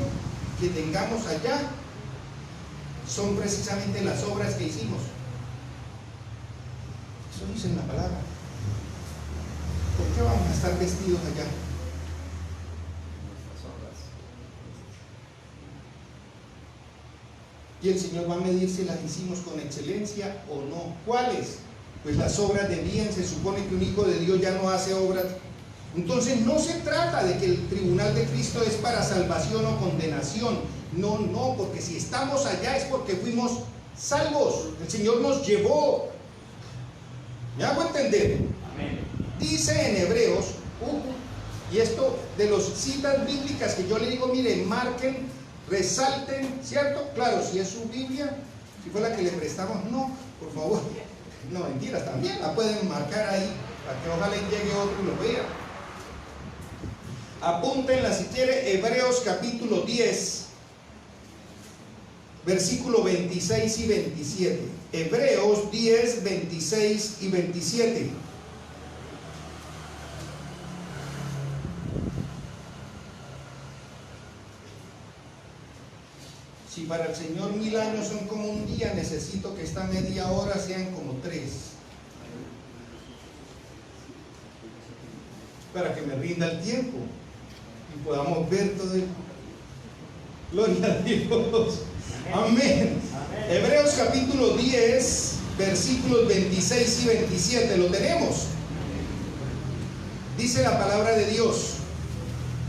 que tengamos allá, son precisamente las obras que hicimos. Eso dice en la palabra. ¿Por qué vamos a estar vestidos allá? Y el Señor va a medir si las hicimos con excelencia o no. ¿Cuáles? Pues las obras de bien. Se supone que un hijo de Dios ya no hace obras. Entonces no se trata de que el tribunal de Cristo es para salvación o condenación. No, no, porque si estamos allá es porque fuimos salvos. El Señor nos llevó. ¿Me hago entender? Amén. Dice en Hebreos, y esto de las citas bíblicas que yo le digo, miren, marquen, resalten, ¿cierto? Claro, si es su Biblia, si fue la que le prestamos, no, por favor. No, mentiras, también la pueden marcar ahí, para que ojalá llegue otro y lo vea. Apúntenla si quiere, Hebreos capítulo 10. versículo 26 y 27. Hebreos 10, 26 y 27. Si para el Señor 1000 años son como un día, necesito que esta media hora sean como 3. Para que me rinda el tiempo y podamos ver todo el... Gloria a Dios. Amén. Hebreos capítulo 10, versículos 26 y 27. ¿Lo tenemos? Dice la palabra de Dios: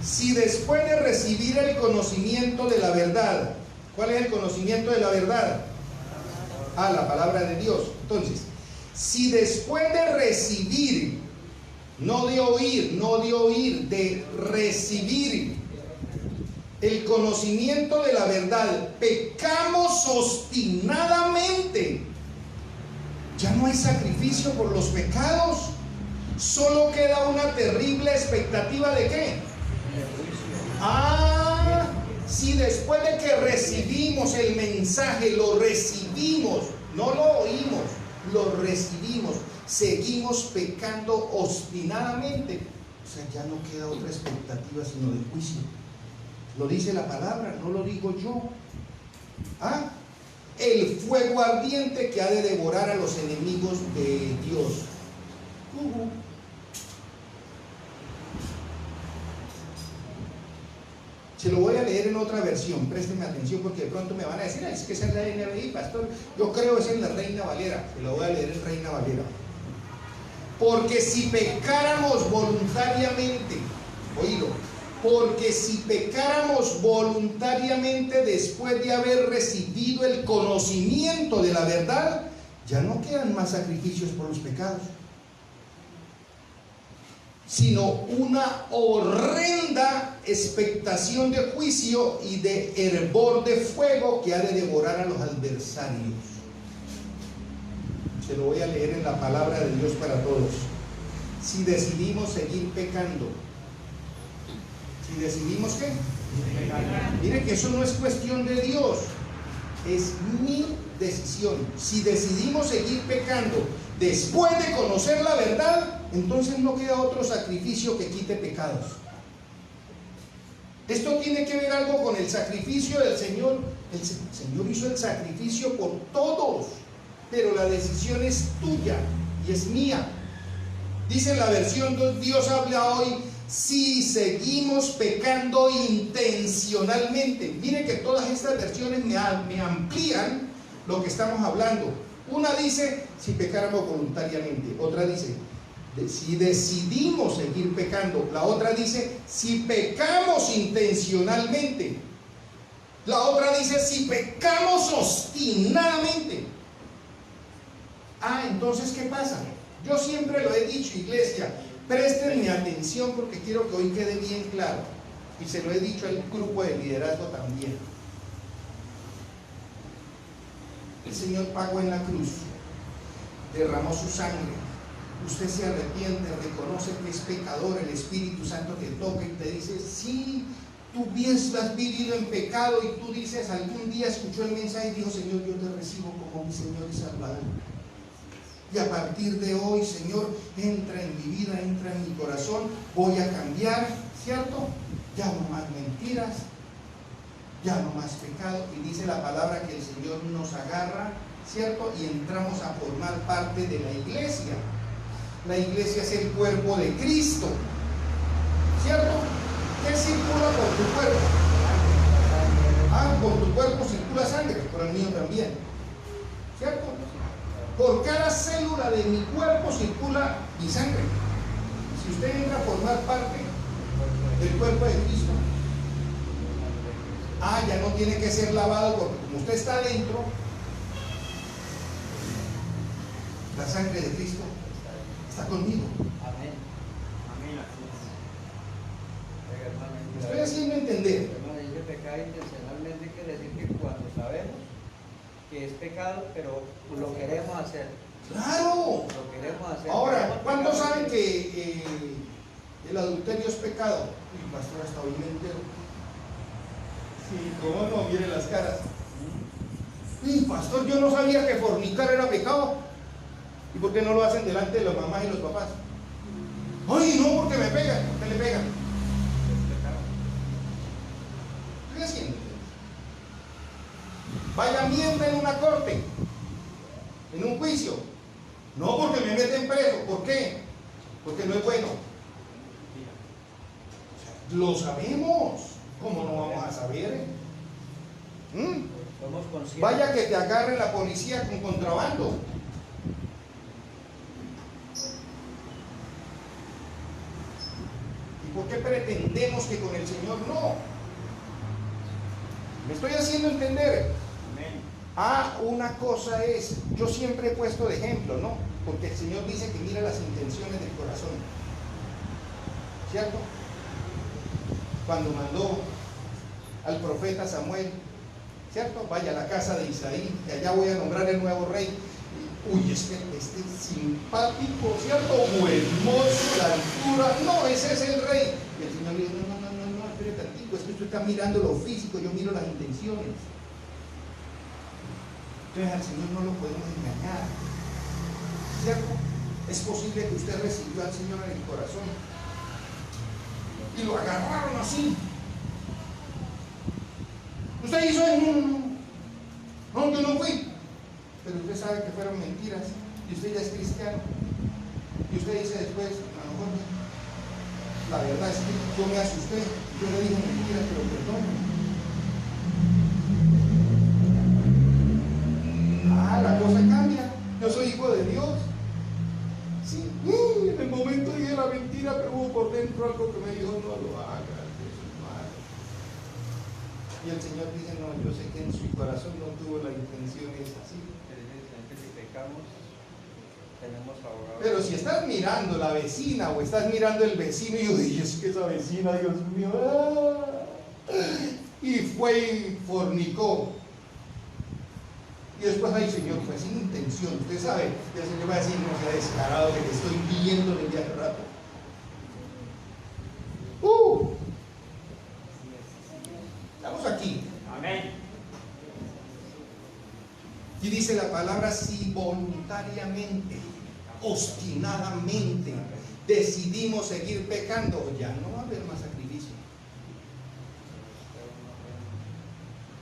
si después de recibir el conocimiento de la verdad, ¿cuál es el conocimiento de la verdad? La palabra de Dios. Entonces, si después de recibir, no de oír, de recibir el conocimiento de la verdad, pecamos obstinadamente, ya no hay sacrificio por los pecados, solo queda una terrible expectativa ¿de qué? Si después de que recibimos el mensaje, lo recibimos, no lo oímos, lo recibimos, seguimos pecando obstinadamente, o sea, ya no queda otra expectativa sino de juicio. Lo dice la palabra, no lo digo yo. El fuego ardiente que ha de devorar a los enemigos de Dios. Se lo voy a leer en otra versión, présteme atención porque de pronto me van a decir, es que esa es la NBI, pastor. Yo creo que es en la Reina Valera, se lo voy a leer en Reina Valera. Porque si pecáramos voluntariamente, oído, porque si pecáramos voluntariamente después de haber recibido el conocimiento de la verdad, ya no quedan más sacrificios por los pecados, sino una horrenda expectación de juicio y de hervor de fuego que ha de devorar a los adversarios. Se lo voy a leer en la palabra de Dios para todos. Si decidimos seguir pecando, si decidimos ¿qué? Mire que eso no es cuestión de Dios, es mi decisión. Si decidimos seguir pecando después de conocer la verdad, entonces no queda otro sacrificio que quite pecados. Esto tiene que ver algo con el sacrificio del Señor. El Señor hizo el sacrificio por todos, pero la decisión es tuya y es mía. Dice la versión Dios habla hoy: si seguimos pecando intencionalmente. Mire que todas estas versiones me amplían lo que estamos hablando. Una dice si pecáramos voluntariamente, otra dice si decidimos seguir pecando, la otra dice si pecamos intencionalmente, la otra dice si pecamos obstinadamente. Entonces ¿qué pasa? Yo siempre lo he dicho, iglesia, préstenme atención porque quiero que hoy quede bien claro, y se lo he dicho al grupo de liderazgo también. El Señor pagó en la cruz, derramó su sangre, usted se arrepiente, reconoce que es pecador, el Espíritu Santo te toca y te dice: sí, tú has vivido en pecado, y tú dices, algún día escuchó el mensaje y dijo: Señor, yo te recibo como mi Señor y Salvador, y a partir de hoy, Señor, entra en mi vida, entra en mi corazón, voy a cambiar, ¿cierto? Ya no más mentiras, ya no más pecado. Y dice la palabra que el Señor nos agarra, ¿cierto? Y entramos a formar parte de la iglesia. La iglesia es el cuerpo de Cristo, ¿cierto? ¿Qué circula por tu cuerpo? Por tu cuerpo circula sangre, por el mío también, ¿cierto? Por cada célula de mi cuerpo circula mi sangre. Si usted entra a formar parte del cuerpo de Cristo, ya no tiene que ser lavado, porque como usted está adentro, la sangre de Cristo está conmigo. Amén. Amén. ¿Me estoy haciendo entender? Hermano, dice pecar intencionalmente, quiere decir que cuando sabemos que es pecado, pero lo queremos hacer. ¡Claro! Lo queremos hacer. Ahora, ¿cuántos saben que el adulterio es pecado? Y pastor, hasta hoy me entero. Sí, ¿cómo no? Mire las caras. Y pastor, yo no sabía que fornicar era pecado. ¿Y por qué no lo hacen delante de las mamás y los papás? Ay, no, porque me pegan. ¿Por qué le pegan? ¿Qué haciendo? Vaya, mienta en una corte, en un juicio. No, porque me meten preso. ¿Por qué? Porque no es bueno. O sea, lo sabemos. ¿Cómo no vamos a saber? Somos conscientes. Vaya que te agarre la policía con contrabando. ¿Y por qué pretendemos que con el Señor no? Me estoy haciendo entender. Una cosa es, yo siempre he puesto de ejemplo, ¿no? Porque el Señor dice que mira las intenciones del corazón. ¿Cierto? Cuando mandó al profeta Samuel, ¿cierto? Vaya a la casa de Isaí, que allá voy a nombrar el nuevo rey. Uy, este simpático, ¿cierto? O hermoso, la altura. No, ese es el rey. Y el Señor le dice, no, espere tantito, es que usted está mirando lo físico, yo miro las intenciones. Entonces al Señor no lo podemos engañar, ¿cierto? Es posible que usted recibió al Señor en el corazón y lo agarraron así. Usted hizo eso, no, yo no fui, pero usted sabe que fueron mentiras y usted ya es cristiano y usted dice después, a lo mejor la verdad es que yo me asusté, yo le dije mentiras, pero perdón. La cosa cambia. Yo soy hijo de Dios. Sí. En el momento dije la mentira, pero hubo por dentro algo que me dijo, no lo hagas, eso es malo. Y el Señor dice, no, yo sé que en su corazón no tuvo la intención, es así. Si pecamos, tenemos abogado. Pero si estás mirando la vecina o estás mirando el vecino y yo dije, es que esa vecina, Dios mío, y fue y fornicó. Y después, ay Señor, fue sin intención. Usted sabe, y el Señor va a decir, no sea descarado que te estoy viendo desde hace rato. Estamos aquí. Amén. Y dice la palabra, si voluntariamente, obstinadamente, decidimos seguir pecando, ya no va a haber más sacrificio.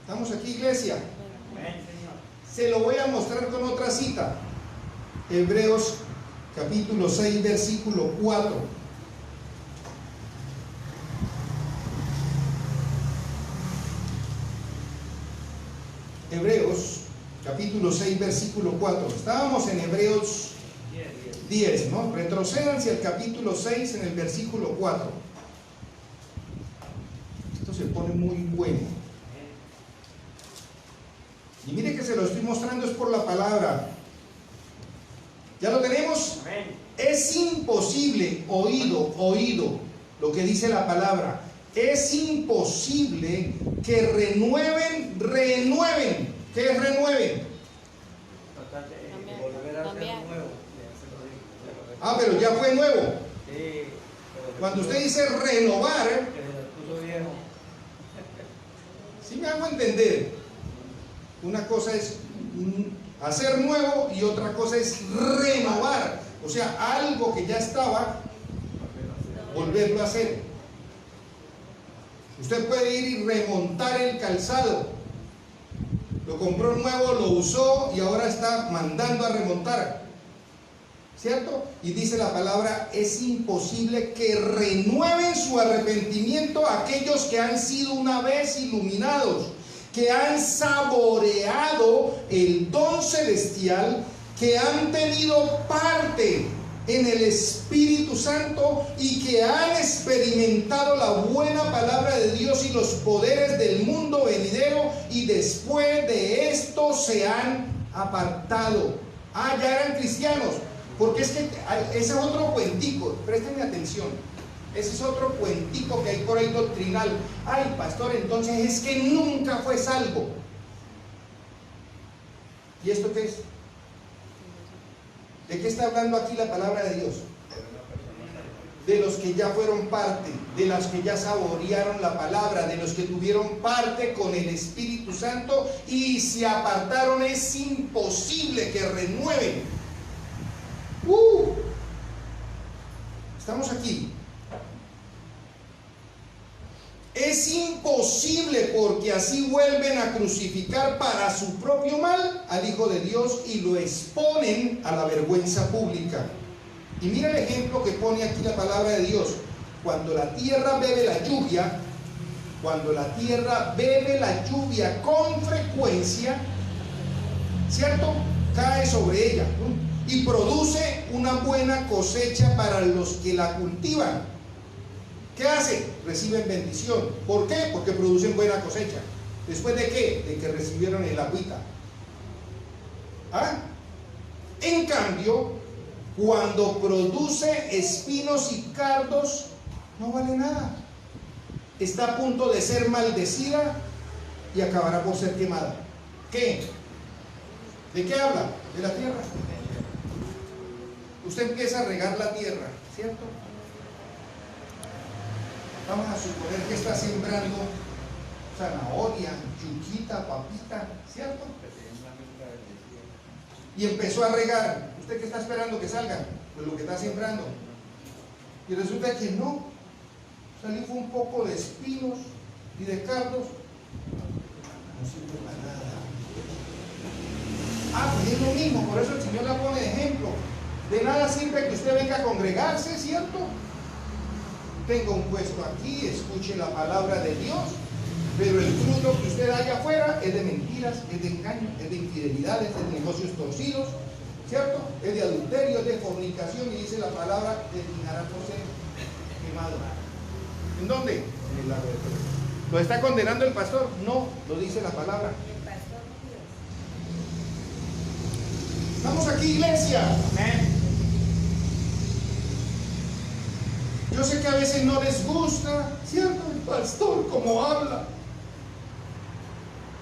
¿Estamos aquí, iglesia? Amén. Se lo voy a mostrar con otra cita. Hebreos capítulo 6, versículo 4. Hebreos capítulo 6, versículo 4. Estábamos en Hebreos 10, ¿no? Retrocedan hacia el capítulo 6 en el versículo 4. Esto se pone muy bueno. Y mire que se lo estoy mostrando es por la palabra. ¿Ya lo tenemos? Amén. Es imposible, oído, lo que dice la palabra. Es imposible que renueven. ¿Qué es renueven? Volver a ser nuevo. Pero ya fue nuevo. Sí, Cuando usted dice renovar, que se puso viejo. ¿sí me hago entender? Una cosa es hacer nuevo y otra cosa es renovar. O sea, algo que ya estaba, volverlo a hacer. Usted puede ir y remontar el calzado. Lo compró nuevo, lo usó y ahora está mandando a remontar. ¿Cierto? Y dice la palabra, es imposible que renueven su arrepentimiento a aquellos que han sido una vez iluminados, que han saboreado el don celestial, que han tenido parte en el Espíritu Santo y que han experimentado la buena palabra de Dios y los poderes del mundo venidero, y después de esto se han apartado. Ya eran cristianos, porque es que ese es otro cuentico, préstenme atención. Ese es otro cuentico que hay por ahí doctrinal. Ay, pastor, entonces es que nunca fue salvo. ¿Y esto qué es? ¿De qué está hablando aquí la palabra de Dios? de los que ya fueron parte, de los que ya saborearon la palabra, de los que tuvieron parte con el Espíritu Santo y se apartaron. Es imposible que renueven. Estamos aquí. Es imposible, porque así vuelven a crucificar para su propio mal al Hijo de Dios y lo exponen a la vergüenza pública. Y mira el ejemplo que pone aquí la palabra de Dios. Cuando la tierra bebe la lluvia, con frecuencia, ¿cierto? Cae sobre ella y produce una buena cosecha para los que la cultivan. ¿Qué hace? Reciben bendición. ¿Por qué? Porque producen buena cosecha. ¿Después de qué? De que recibieron el agüita. En cambio, cuando produce espinos y cardos, no vale nada. Está a punto de ser maldecida y acabará por ser quemada. ¿Qué? ¿De qué habla? De la tierra. Usted empieza a regar la tierra, ¿cierto? Vamos a suponer que está sembrando zanahoria, yuquita, papita, ¿cierto? Y empezó a regar. ¿Usted qué está esperando que salga? Pues lo que está sembrando. Y resulta que no. Salió fue un poco de espinos y de cardos. No sirve para nada. Pues es lo mismo. Por eso el Señor la pone de ejemplo. De nada sirve que usted venga a congregarse, ¿cierto? Tenga un puesto aquí, escuche la palabra de Dios, pero el fruto que usted haya afuera es de mentiras, es de engaño, es de infidelidades, es de negocios torcidos, ¿cierto? Es de adulterio, es de fornicación, y dice la palabra, destinará por ser quemado. ¿En dónde? En el lago de fuego. ¿Lo está condenando el pastor? No, lo dice la palabra. Vamos aquí, iglesia. Amén. Yo sé que a veces no les gusta, ¿cierto? El pastor como habla.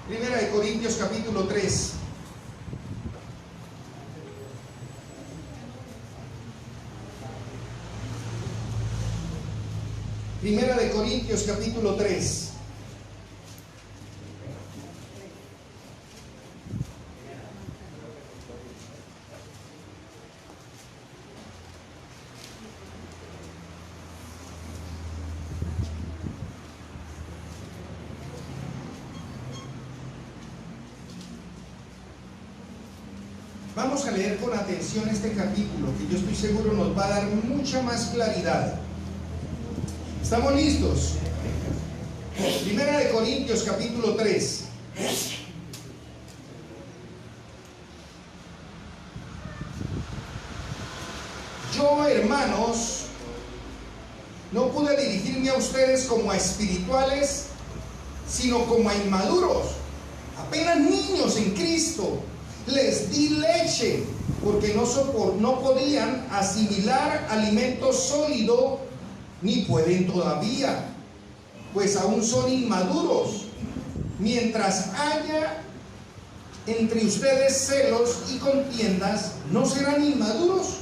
Primera de Corintios capítulo 3. Primera de Corintios capítulo 3. Vamos a leer con atención este capítulo, que yo estoy seguro nos va a dar mucha más claridad. ¿Estamos listos? Primera de Corintios capítulo 3. Yo, hermanos, no pude dirigirme a ustedes como a espirituales, sino como a inmaduros, apenas niños en Cristo. Les di leche porque no podían asimilar alimento sólido, ni pueden todavía, pues aún son inmaduros. Mientras haya entre ustedes celos y contiendas, ¿no serán inmaduros?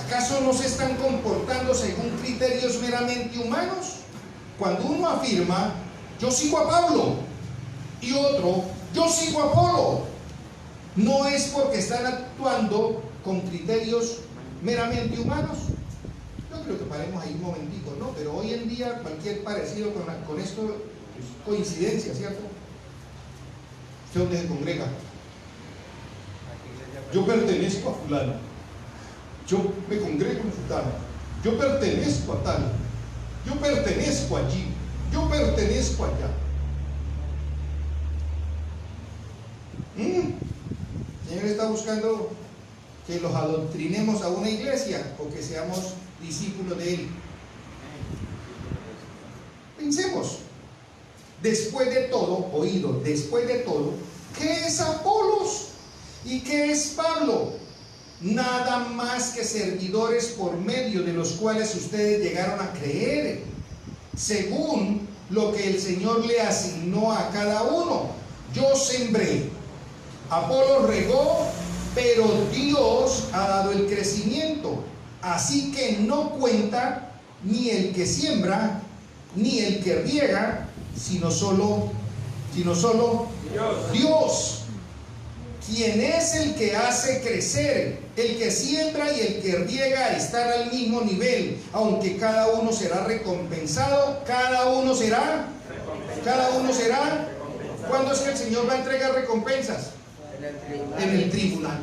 ¿Acaso no se están comportando según criterios meramente humanos? Cuando uno afirma, yo sigo a Pablo, y otro, yo sigo a Apolo, no es porque están actuando con criterios meramente humanos. Yo creo que paremos ahí un momentico, ¿no? Pero hoy en día cualquier parecido con esto es coincidencia, ¿cierto? ¿Usted dónde se congrega? Yo pertenezco a fulano, yo me congrego en fulano, yo pertenezco a tal, yo pertenezco allí, yo pertenezco allá. El Señor está buscando que los adoctrinemos a una iglesia o que seamos discípulos de Él. Pensemos, después de todo, después de todo, ¿qué es Apolos? ¿Y qué es Pablo? Nada más que servidores por medio de los cuales ustedes llegaron a creer, según lo que el Señor le asignó a cada uno. Yo sembré, Apolo regó, pero Dios ha dado el crecimiento. Así que no cuenta ni el que siembra, ni el que riega, sino solo Dios. Quien es el que hace crecer, el que siembra y el que riega están al mismo nivel, aunque cada uno será recompensado, cada uno será. ¿Cuándo es que el Señor va a entregar recompensas? En el tribunal.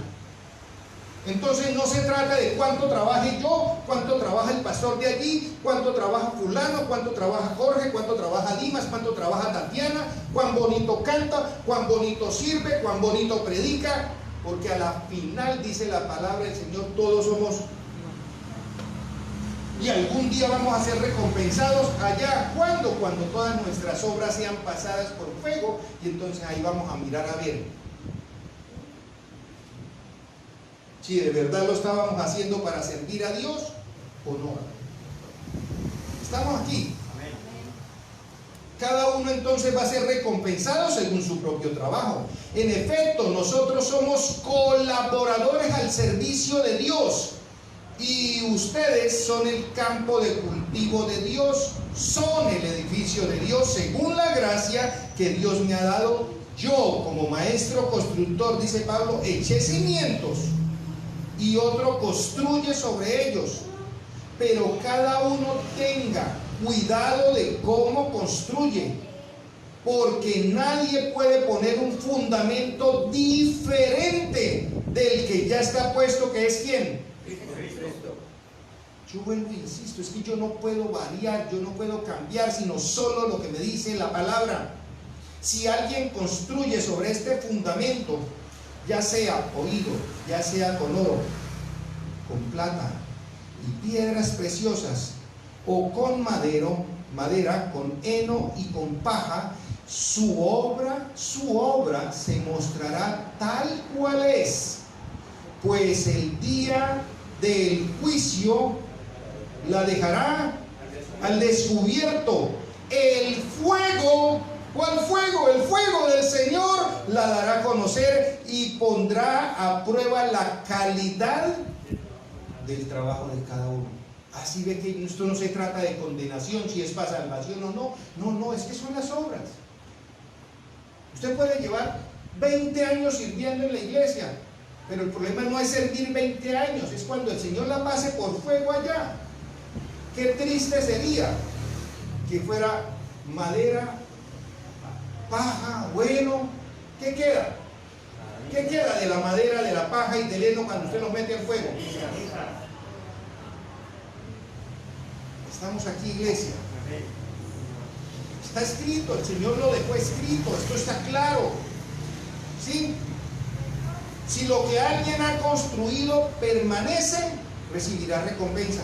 Entonces no se trata de cuánto trabaje yo, cuánto trabaja el pastor de allí, cuánto trabaja fulano, cuánto trabaja Jorge, cuánto trabaja Dimas, cuánto trabaja Tatiana, cuán bonito canta, cuán bonito sirve, cuán bonito predica, porque a la final dice la palabra del Señor, todos somos, y algún día vamos a ser recompensados allá. ¿Cuándo? Cuando todas nuestras obras sean pasadas por fuego, y entonces ahí vamos a mirar a ver si de verdad lo estábamos haciendo para servir a Dios o no. Estamos aquí. Cada uno entonces va a ser recompensado según su propio trabajo. En efecto, nosotros somos colaboradores al servicio de Dios, y ustedes son el campo de cultivo de Dios, son el edificio de Dios según la gracia que Dios me ha dado. Yo, como maestro constructor, dice Pablo, eché cimientos y otro construye sobre ellos, pero cada uno tenga cuidado de cómo construye, porque nadie puede poner un fundamento diferente del que ya está puesto, que es ¿quién? Cristo. Yo vuelvo e insisto, es que yo no puedo variar, yo no puedo cambiar, sino solo lo que me dice la palabra. Si alguien construye sobre este fundamento, ya sea oído, ya sea con oro, con plata y piedras preciosas, o con madera, con heno y con paja, su obra se mostrará tal cual es, pues el día del juicio la dejará al descubierto. El fuego, ¿cuál fuego? El fuego del Señor la dará a conocer y pondrá a prueba la calidad del trabajo de cada uno. Así ve que esto no se trata de condenación, si es para salvación o no. No, es que son las obras. Usted puede llevar 20 años sirviendo en la iglesia, pero el problema no es servir 20 años, es cuando el Señor la pase por fuego allá. Qué triste sería que fuera madera, paja, bueno. ¿Qué queda? ¿Qué queda de la madera, de la paja y del heno cuando usted lo mete en fuego? Estamos aquí, iglesia. Está escrito, el Señor lo dejó escrito, esto está claro. ¿Sí? Si lo que alguien ha construido permanece, recibirá recompensa.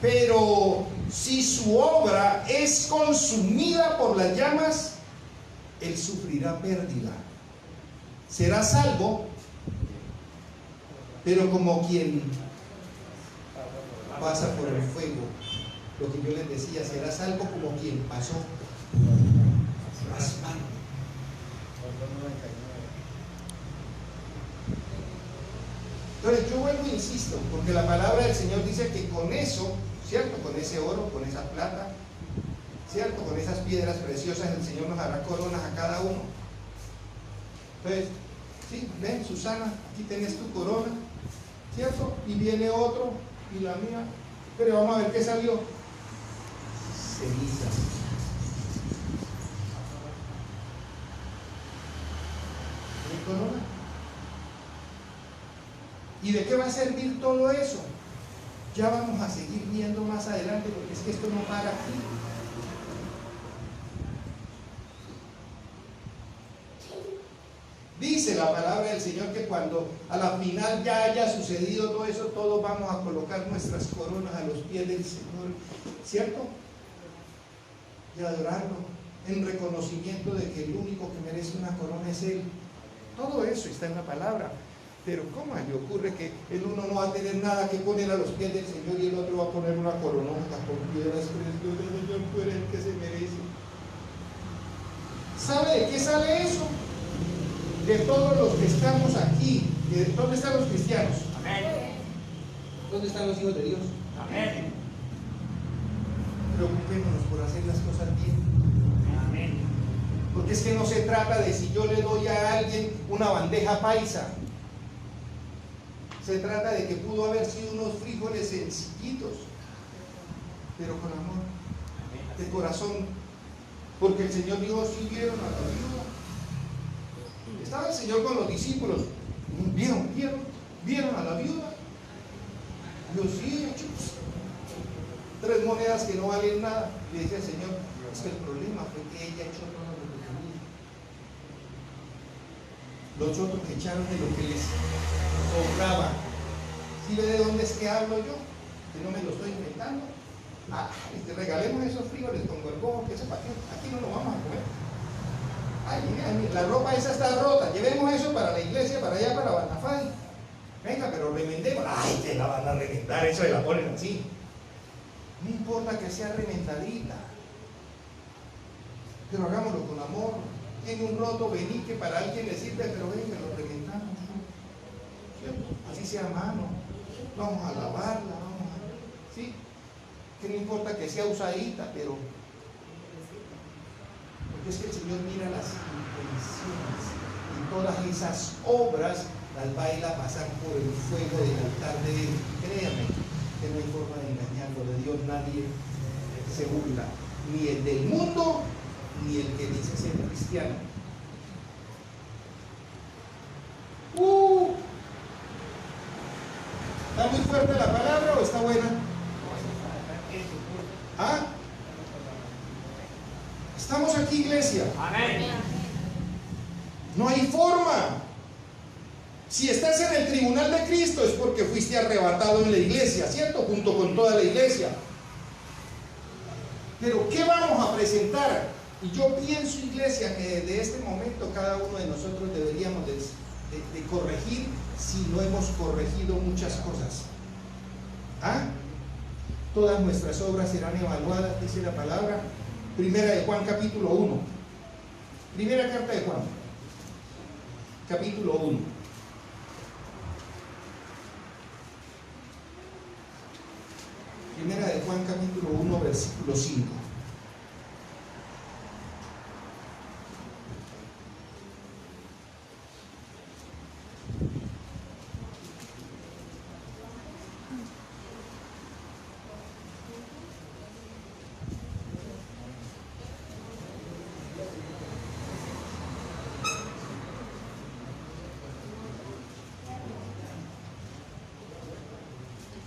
Pero si su obra es consumida por las llamas, él sufrirá pérdida. Será salvo, pero como quien pasa por el fuego. Lo que yo les decía, será salvo como quien pasó raspando. Entonces yo vuelvo e insisto, porque la palabra del Señor dice que con eso, ¿cierto? Con ese oro, con esa plata, ¿cierto? Con esas piedras preciosas, el Señor nos hará coronas a cada uno. Entonces, sí, ven, Susana, aquí tenés tu corona, ¿cierto? Y viene otro, y la mía, pero vamos a ver qué salió. Cenizas. ¿Mi corona? ¿Y de qué va a servir todo eso? Ya vamos a seguir viendo más adelante, porque es que esto no para aquí. Dice la palabra del Señor que cuando a la final ya haya sucedido todo eso, todos vamos a colocar nuestras coronas a los pies del Señor, ¿cierto? Y adorarlo en reconocimiento de que el único que merece una corona es Él. Todo eso está en la palabra. Pero ¿cómo le ocurre que el uno no va a tener nada que poner a los pies del Señor y el otro va a poner una coronota con piedras preciosas? Señor, tú eres el que se merece. ¿Sabe de qué sale eso? De todos los que estamos aquí. ¿Dónde están los cristianos? Amén. ¿Dónde están los hijos de Dios? Amén. preocupémonos por hacer las cosas bien. Amén. Porque es que no se trata de si yo le doy a alguien una bandeja paisa. Se trata de que pudo haber sido unos frijoles sencillitos, pero con amor, de corazón. Porque el Señor dijo, sí vieron a la viuda. Estaba el Señor con los discípulos. ¿Vieron a la viuda? Yo sí, he hecho 3 monedas que no valen nada. Le decía al Señor, es que el problema fue que ella echó todo lo que tenía. Los otros echaron de lo que les sobraba. ¿Sí ve de dónde es que hablo yo? Que no me lo estoy inventando. Regalemos esos frijoles con gorgojo, que sepa que aquí no lo vamos a comer. Ay, mira, la ropa esa está rota, llevemos eso para la iglesia, para allá, para Banafay. Venga, pero remendemos. Ay, que la van a remendar, eso y la ponen así. No importa que sea remendadita, pero hagámoslo con amor. Tiene un roto, vení, que para alguien le sirve, pero venga, lo remendamos. ¿Cierto? Así sea a mano. Vamos a lavarla, ¿sí? Que no importa que sea usadita, pero porque es que el Señor mira las intenciones y todas esas obras las va a ir a pasar por el fuego del altar de Él. Créame que no hay forma de engañarlo. De Dios nadie se burla, ni el del mundo ni el que dice ser cristiano. ¿Está muy fuerte la palabra o está buena? ¿Ah? Estamos aquí, iglesia. Amén. No hay forma. Si estás en el tribunal de Cristo es porque fuiste arrebatado en la iglesia, ¿cierto? Junto con toda la iglesia. Pero ¿qué vamos a presentar? Y yo pienso, iglesia, que desde este momento cada uno de nosotros deberíamos de corregir si no hemos corregido muchas cosas. ¿Ah? Todas nuestras obras serán evaluadas, dice la palabra. Primera de Juan, capítulo 1. Primera carta de Juan, capítulo 1. Primera de Juan, capítulo 1, versículo 5.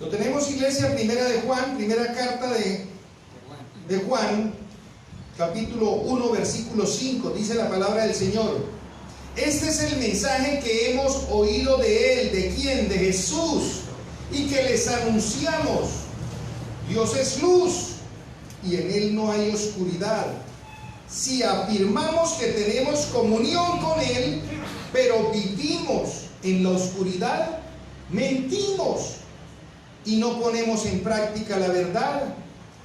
Lo tenemos, iglesia, primera de Juan, primera carta de Juan, capítulo 1, versículo 5, dice la palabra del Señor. Este es el mensaje que hemos oído de Él. ¿De quién? De Jesús. Y que les anunciamos. Dios es luz y en Él no hay oscuridad. Si afirmamos que tenemos comunión con Él, pero vivimos en la oscuridad, mentimos y no ponemos en práctica la verdad.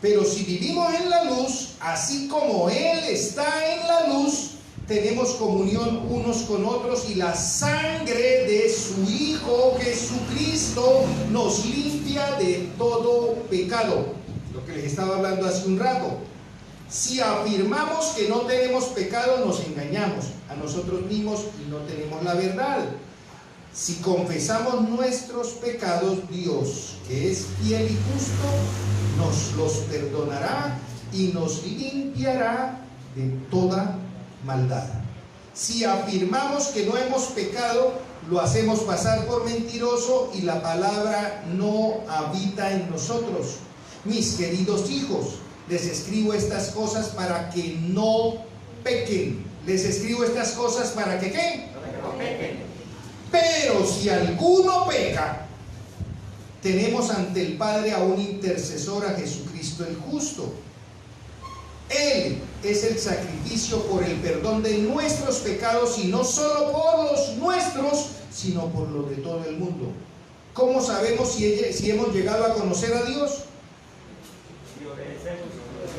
Pero si vivimos en la luz, así como Él está en la luz, tenemos comunión unos con otros, y la sangre de su Hijo Jesucristo nos limpia de todo pecado. Lo que les estaba hablando hace un rato. Si afirmamos que no tenemos pecado, nos engañamos a nosotros mismos y no tenemos la verdad. Si confesamos nuestros pecados, Dios, que es fiel y justo, nos los perdonará y nos limpiará de toda maldad. Si afirmamos que no hemos pecado, lo hacemos pasar por mentiroso y la palabra no habita en nosotros. Mis queridos hijos, les escribo estas cosas para que no pequen. Les escribo estas cosas para que ¿qué? Para que no pequen. Pero si alguno peca, tenemos ante el Padre a un intercesor, a Jesucristo el justo. Él es el sacrificio por el perdón de nuestros pecados, y no solo por los nuestros, sino por los de todo el mundo. ¿Cómo sabemos si hemos llegado a conocer a Dios?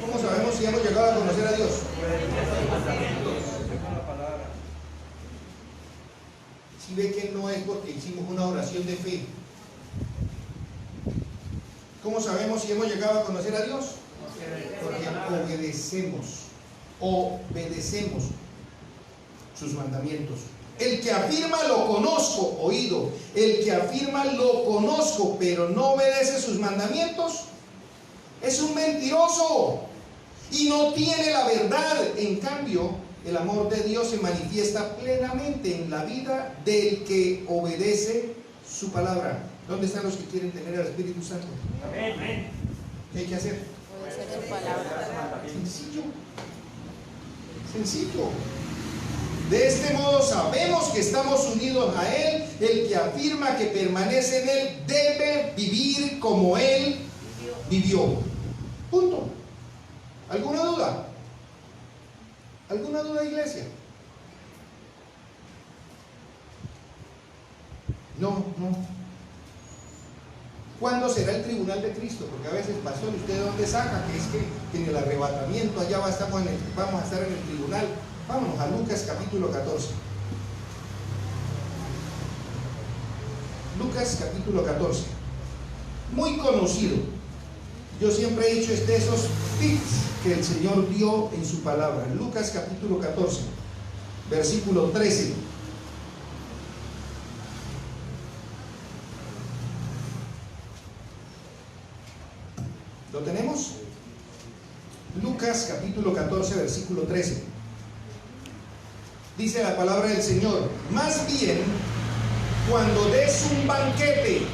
¿Cómo sabemos si hemos llegado a conocer a Dios? Si ve que no es porque hicimos una oración de fe. ¿Cómo sabemos si hemos llegado a conocer a Dios? Porque obedecemos sus mandamientos. El que afirma lo conozco, oído, el que afirma lo conozco, pero no obedece sus mandamientos, es un mentiroso y no tiene la verdad. En cambio, el amor de Dios se manifiesta plenamente en la vida del que obedece su palabra. ¿Dónde están los que quieren tener al Espíritu Santo? Amén. ¿Qué hay que hacer? Obedecer su palabra. Sencillo. Sencillo. De este modo sabemos que estamos unidos a Él. El que afirma que permanece en Él debe vivir como Él vivió. Punto. ¿Alguna duda? ¿Alguna duda, iglesia? No. ¿Cuándo será el tribunal de Cristo? Porque a veces, pastor, ¿usted de dónde saca? Que es que en el arrebatamiento allá vamos a estar en el tribunal. Vámonos a Lucas capítulo 14. Lucas capítulo 14. Muy conocido. Yo siempre he dicho, es de esos tips que el Señor dio en su palabra. Lucas capítulo 14, versículo 13. ¿Lo tenemos? Lucas capítulo 14, versículo 13. Dice la palabra del Señor: más bien, cuando des un banquete,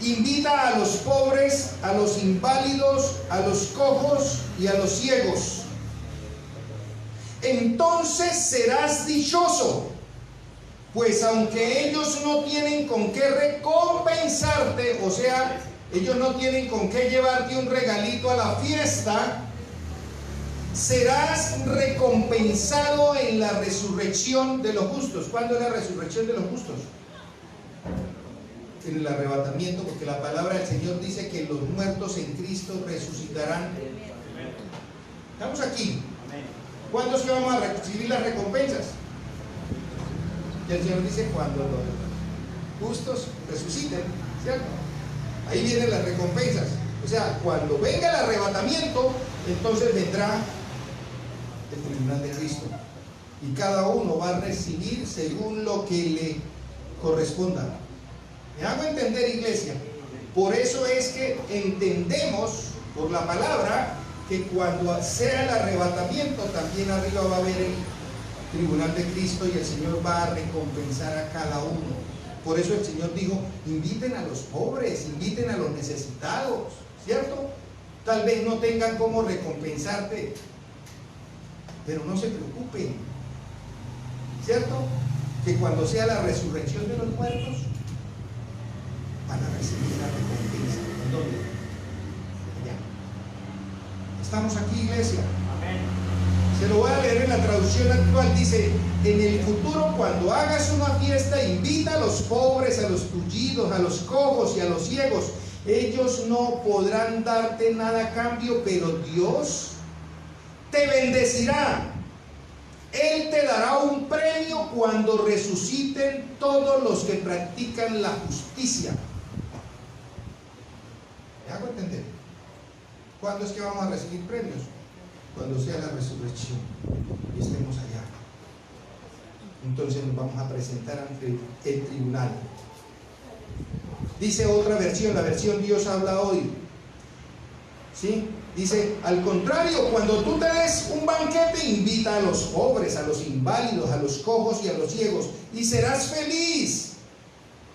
invita a los pobres, a los inválidos, a los cojos y a los ciegos. Entonces serás dichoso, pues aunque ellos no tienen con qué recompensarte, o sea, ellos no tienen con qué llevarte un regalito a la fiesta, serás recompensado en la resurrección de los justos. ¿Cuándo es la resurrección de los justos? En el arrebatamiento, porque la palabra del Señor dice que los muertos en Cristo resucitarán. Estamos aquí. ¿Cuándo es que vamos a recibir las recompensas? Y el Señor dice cuando los justos resuciten, ¿cierto? Ahí vienen las recompensas. O sea, cuando venga el arrebatamiento, entonces vendrá el tribunal de Cristo. Y cada uno va a recibir según lo que le corresponda. ¿Me hago entender, iglesia? Por eso es que entendemos por la palabra que cuando sea el arrebatamiento, también arriba va a haber el tribunal de Cristo y el Señor va a recompensar a cada uno. Por eso el Señor dijo: inviten a los pobres, inviten a los necesitados, ¿cierto? Tal vez no tengan cómo recompensarte, pero no se preocupen, ¿cierto? Que cuando sea la resurrección de los muertos, van a recibir la recompensa. ¿En dónde? Allá. ¿Estamos aquí, iglesia? Amén. Se lo voy a leer en la traducción actual. Dice: en el futuro, cuando hagas una fiesta, invita a los pobres, a los tullidos, a los cojos y a los ciegos. Ellos no podrán darte nada a cambio, pero Dios te bendecirá. Él te dará un premio cuando resuciten todos los que practican la justicia. ¿Me hago entender? ¿Cuándo es que vamos a recibir premios? Cuando sea la resurrección y estemos allá. Entonces nos vamos a presentar ante el tribunal. Dice otra versión, la versión Dios habla hoy, ¿sí? Dice: al contrario, cuando tú te des un banquete, invita a los pobres, a los inválidos, a los cojos y a los ciegos, y serás feliz,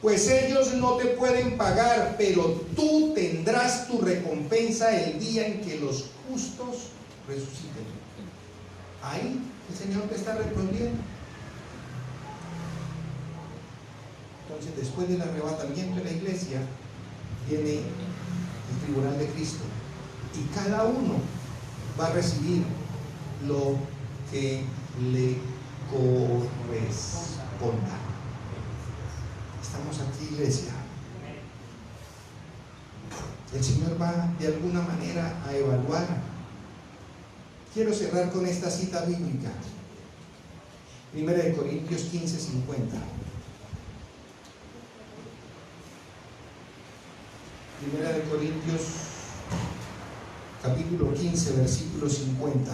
pues ellos no te pueden pagar, pero tú tendrás tu recompensa el día en que los justos resuciten. Ahí el Señor te está respondiendo. Entonces, después del arrebatamiento de la iglesia, viene el tribunal de Cristo, y cada uno va a recibir lo que le corresponda. Estamos aquí, iglesia. El Señor va de alguna manera a evaluar. Quiero cerrar con esta cita bíblica. 1 Corintios 15:50. 1 Corintios capítulo 15, versículo 50.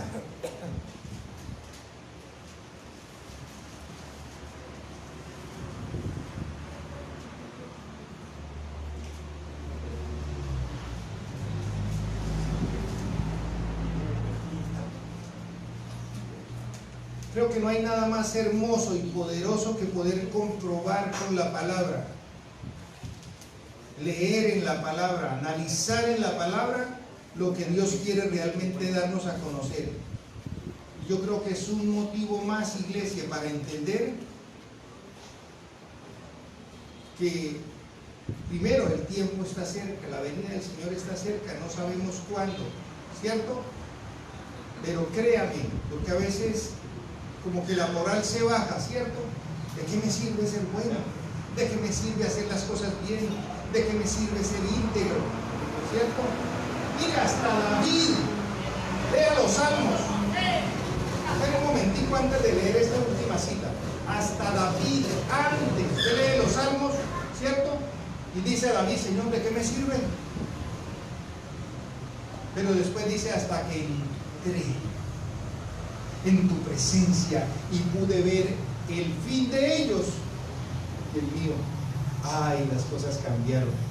Creo que no hay nada más hermoso y poderoso que poder comprobar con la palabra, leer en la palabra, analizar en la palabra lo que Dios quiere realmente darnos a conocer. Yo creo que es un motivo más, iglesia, para entender que primero el tiempo está cerca, la venida del Señor está cerca, no sabemos cuándo, ¿cierto? Pero créame, porque a veces como que la moral se baja, ¿cierto? ¿De qué me sirve ser bueno? ¿De qué me sirve hacer las cosas bien? ¿De qué me sirve ser íntegro? ¿Cierto? Mira, hasta David, lea los salmos. Espera un momentico antes de leer esta última cita. Hasta David, antes de leer los salmos, ¿cierto? Y dice a David, Señor, ¿de qué me sirve? Pero después dice, hasta que entré en tu presencia y pude ver el fin de ellos y el mío. Ay, las cosas cambiaron.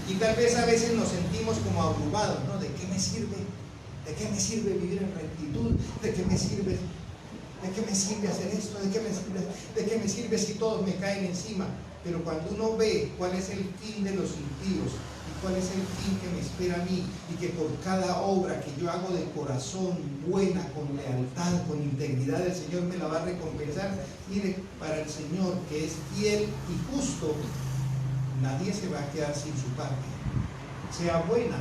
Y tal vez a veces nos sentimos como abrumados, ¿no? ¿De qué me sirve? ¿De qué me sirve vivir en rectitud? ¿De qué me sirve? ¿De qué me sirve hacer esto? ¿De qué me sirve? ¿De qué me sirve si todos me caen encima? Pero cuando uno ve cuál es el fin de los impíos, cuál es el fin que me espera a mí, y que por cada obra que yo hago de corazón, buena, con lealtad, con integridad, el Señor me la va a recompensar. Mire, para el Señor, que es fiel y justo, nadie se va a quedar sin su parte, sea buena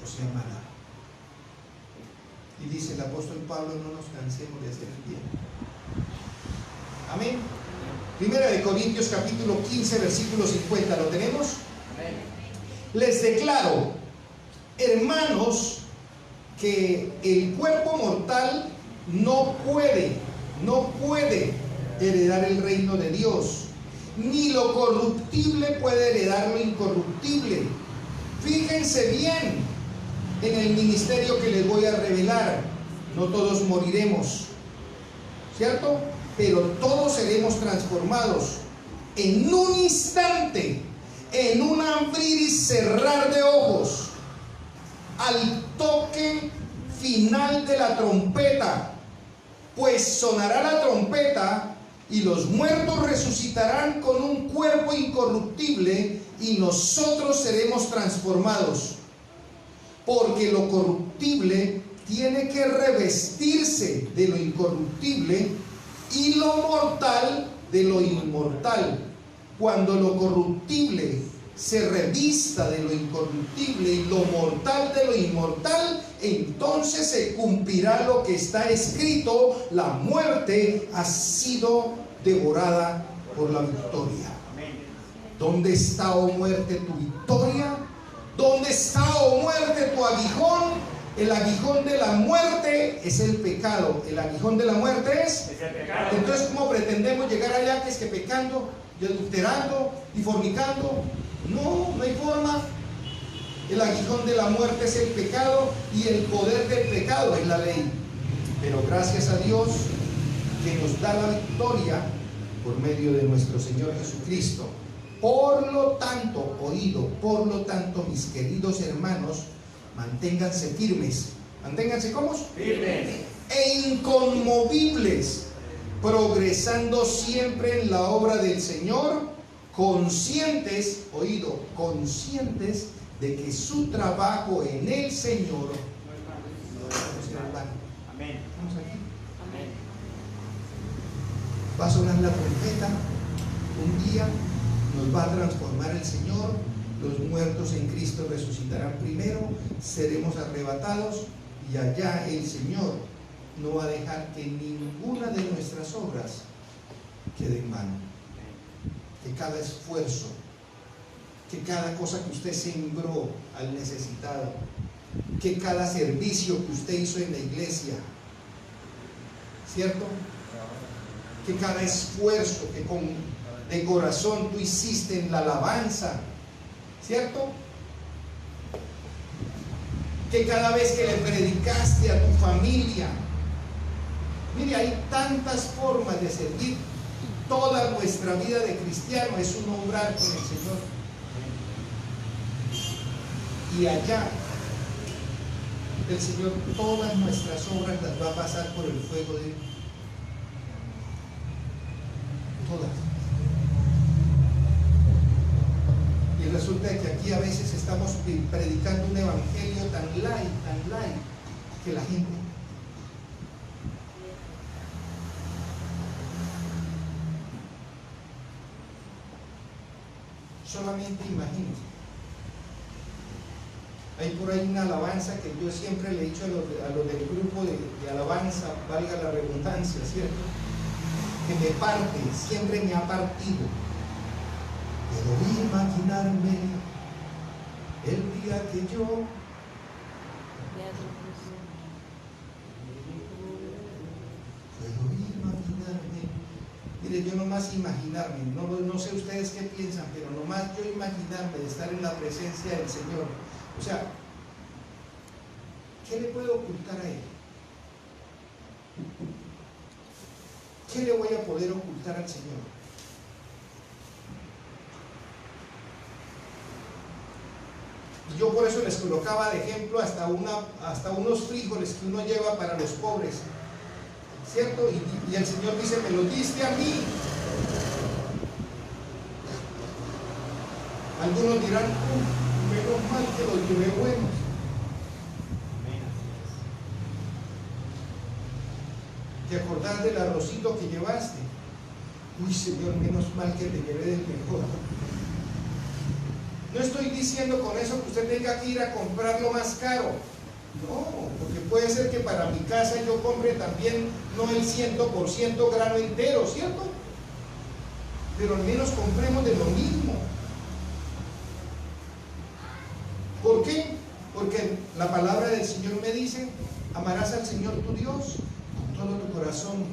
o sea mala. Y dice el apóstol Pablo, no nos cansemos de hacer el bien. Amén. Primera de Corintios capítulo 15, versículo 50, ¿lo tenemos? Les declaro, hermanos, que el cuerpo mortal no puede heredar el reino de Dios, ni lo corruptible puede heredar lo incorruptible. Fíjense bien en el ministerio que les voy a revelar. No todos moriremos, ¿cierto? Pero todos seremos transformados en un instante, en un abrir y cerrar de ojos, al toque final de la trompeta. Pues sonará la trompeta y los muertos resucitarán con un cuerpo incorruptible y nosotros seremos transformados. Porque lo corruptible tiene que revestirse de lo incorruptible y lo mortal de lo inmortal. Cuando lo corruptible se revista de lo incorruptible y lo mortal de lo inmortal, entonces se cumplirá lo que está escrito: la muerte ha sido devorada por la victoria. ¿Dónde está, oh muerte, tu victoria? ¿Dónde está, oh muerte, tu aguijón? El aguijón de la muerte es el pecado. El aguijón de la muerte es el pecado. Entonces, ¿cómo pretendemos llegar allá que es que pecando y adulterando y fornicando? No, no hay forma. El aguijón de la muerte es el pecado y el poder del pecado es la ley. Pero gracias a Dios que nos da la victoria por medio de nuestro Señor Jesucristo. Por lo tanto, oído, por lo tanto, mis queridos hermanos, manténganse firmes. ¿Manténganse cómo? Firmes. E inconmovibles, progresando siempre en la obra del Señor, conscientes, oído, conscientes de que su trabajo en el Señor no será en vano. Amén. ¿Estamos aquí? Amén. Va a sonar la trompeta, un día nos va a transformar el Señor, los muertos en Cristo resucitarán primero, seremos arrebatados y allá el Señor no va a dejar que ninguna de nuestras obras quede en vano. Que cada esfuerzo, que cada cosa que usted sembró al necesitado, que cada servicio que usted hizo en la iglesia, ¿cierto? Que cada esfuerzo que de corazón tú hiciste en la alabanza, ¿cierto? que cada vez que le predicaste a tu familia. Mire, hay tantas formas de servir. Toda nuestra vida de cristiano es un obrar con el Señor. Y allá el Señor todas nuestras obras las va a pasar por el fuego de Él. Todas. Y resulta que aquí a veces estamos predicando un evangelio tan light, que la gente solamente imagínense. Hay por ahí una alabanza que yo siempre le he dicho a los del grupo de alabanza, valga la redundancia, ¿cierto? Que me parte, siempre me ha partido. Puedo imaginarme el día que yo puedo imaginarme. Mire, yo nomás imaginarme, no sé ustedes qué piensan, pero nomás yo imaginarme de estar en la presencia del Señor. O sea, ¿qué le puedo ocultar a Él? ¿Qué le voy a poder ocultar al Señor? Y yo por eso les colocaba de ejemplo hasta unos frijoles que uno lleva para los pobres, ¿cierto? Y el Señor dice, me lo diste a mí. Algunos dirán, menos mal que los llevé buenos. ¿Te acordás del arrocito que llevaste? Uy, Señor, menos mal que te llevé del mejor. No estoy diciendo con eso que usted tenga que ir a comprarlo más caro. No, porque puede ser que para mi casa yo compre también no el 100% grano entero, ¿cierto? Pero al menos compremos de lo mismo. ¿Por qué? Porque la palabra del Señor me dice, amarás al Señor tu Dios con todo tu corazón,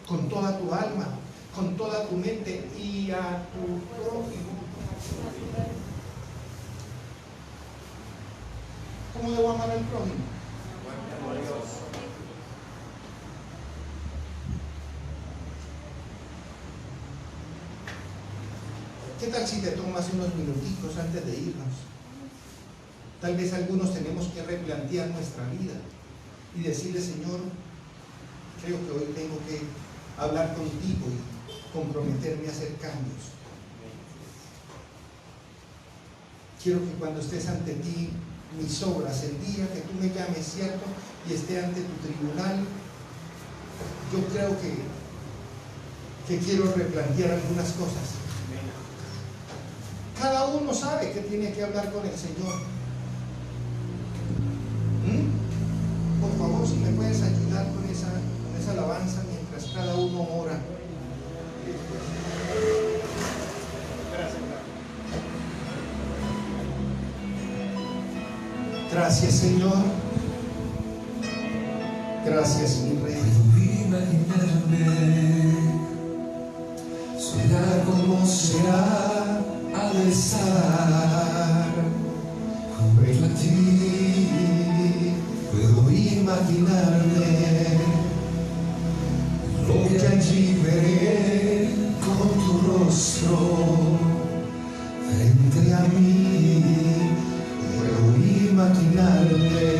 con toda tu alma, con toda tu mente y a tu prójimo. ¿Cómo debo amar al prójimo? ¿Qué tal si te tomas unos minuticos antes de irnos? Tal vez algunos tenemos que replantear nuestra vida y decirle, Señor, creo que hoy tengo que hablar contigo y comprometerme a hacer cambios. Quiero que cuando estés ante ti, mis obras, el día que tú me llames, ¿cierto? Y esté ante tu tribunal, yo creo que quiero replantear algunas cosas. Cada uno sabe que tiene que hablar con el Señor. Por favor, si me puedes ayudar con esa alabanza mientras cada uno ora. Gracias, Señor. Gracias, mi Rey. Imaginarme, será como será al estar junto a ti. Puedo imaginarme lo que allí veré con tu rostro frente a mí. Puedo imaginarme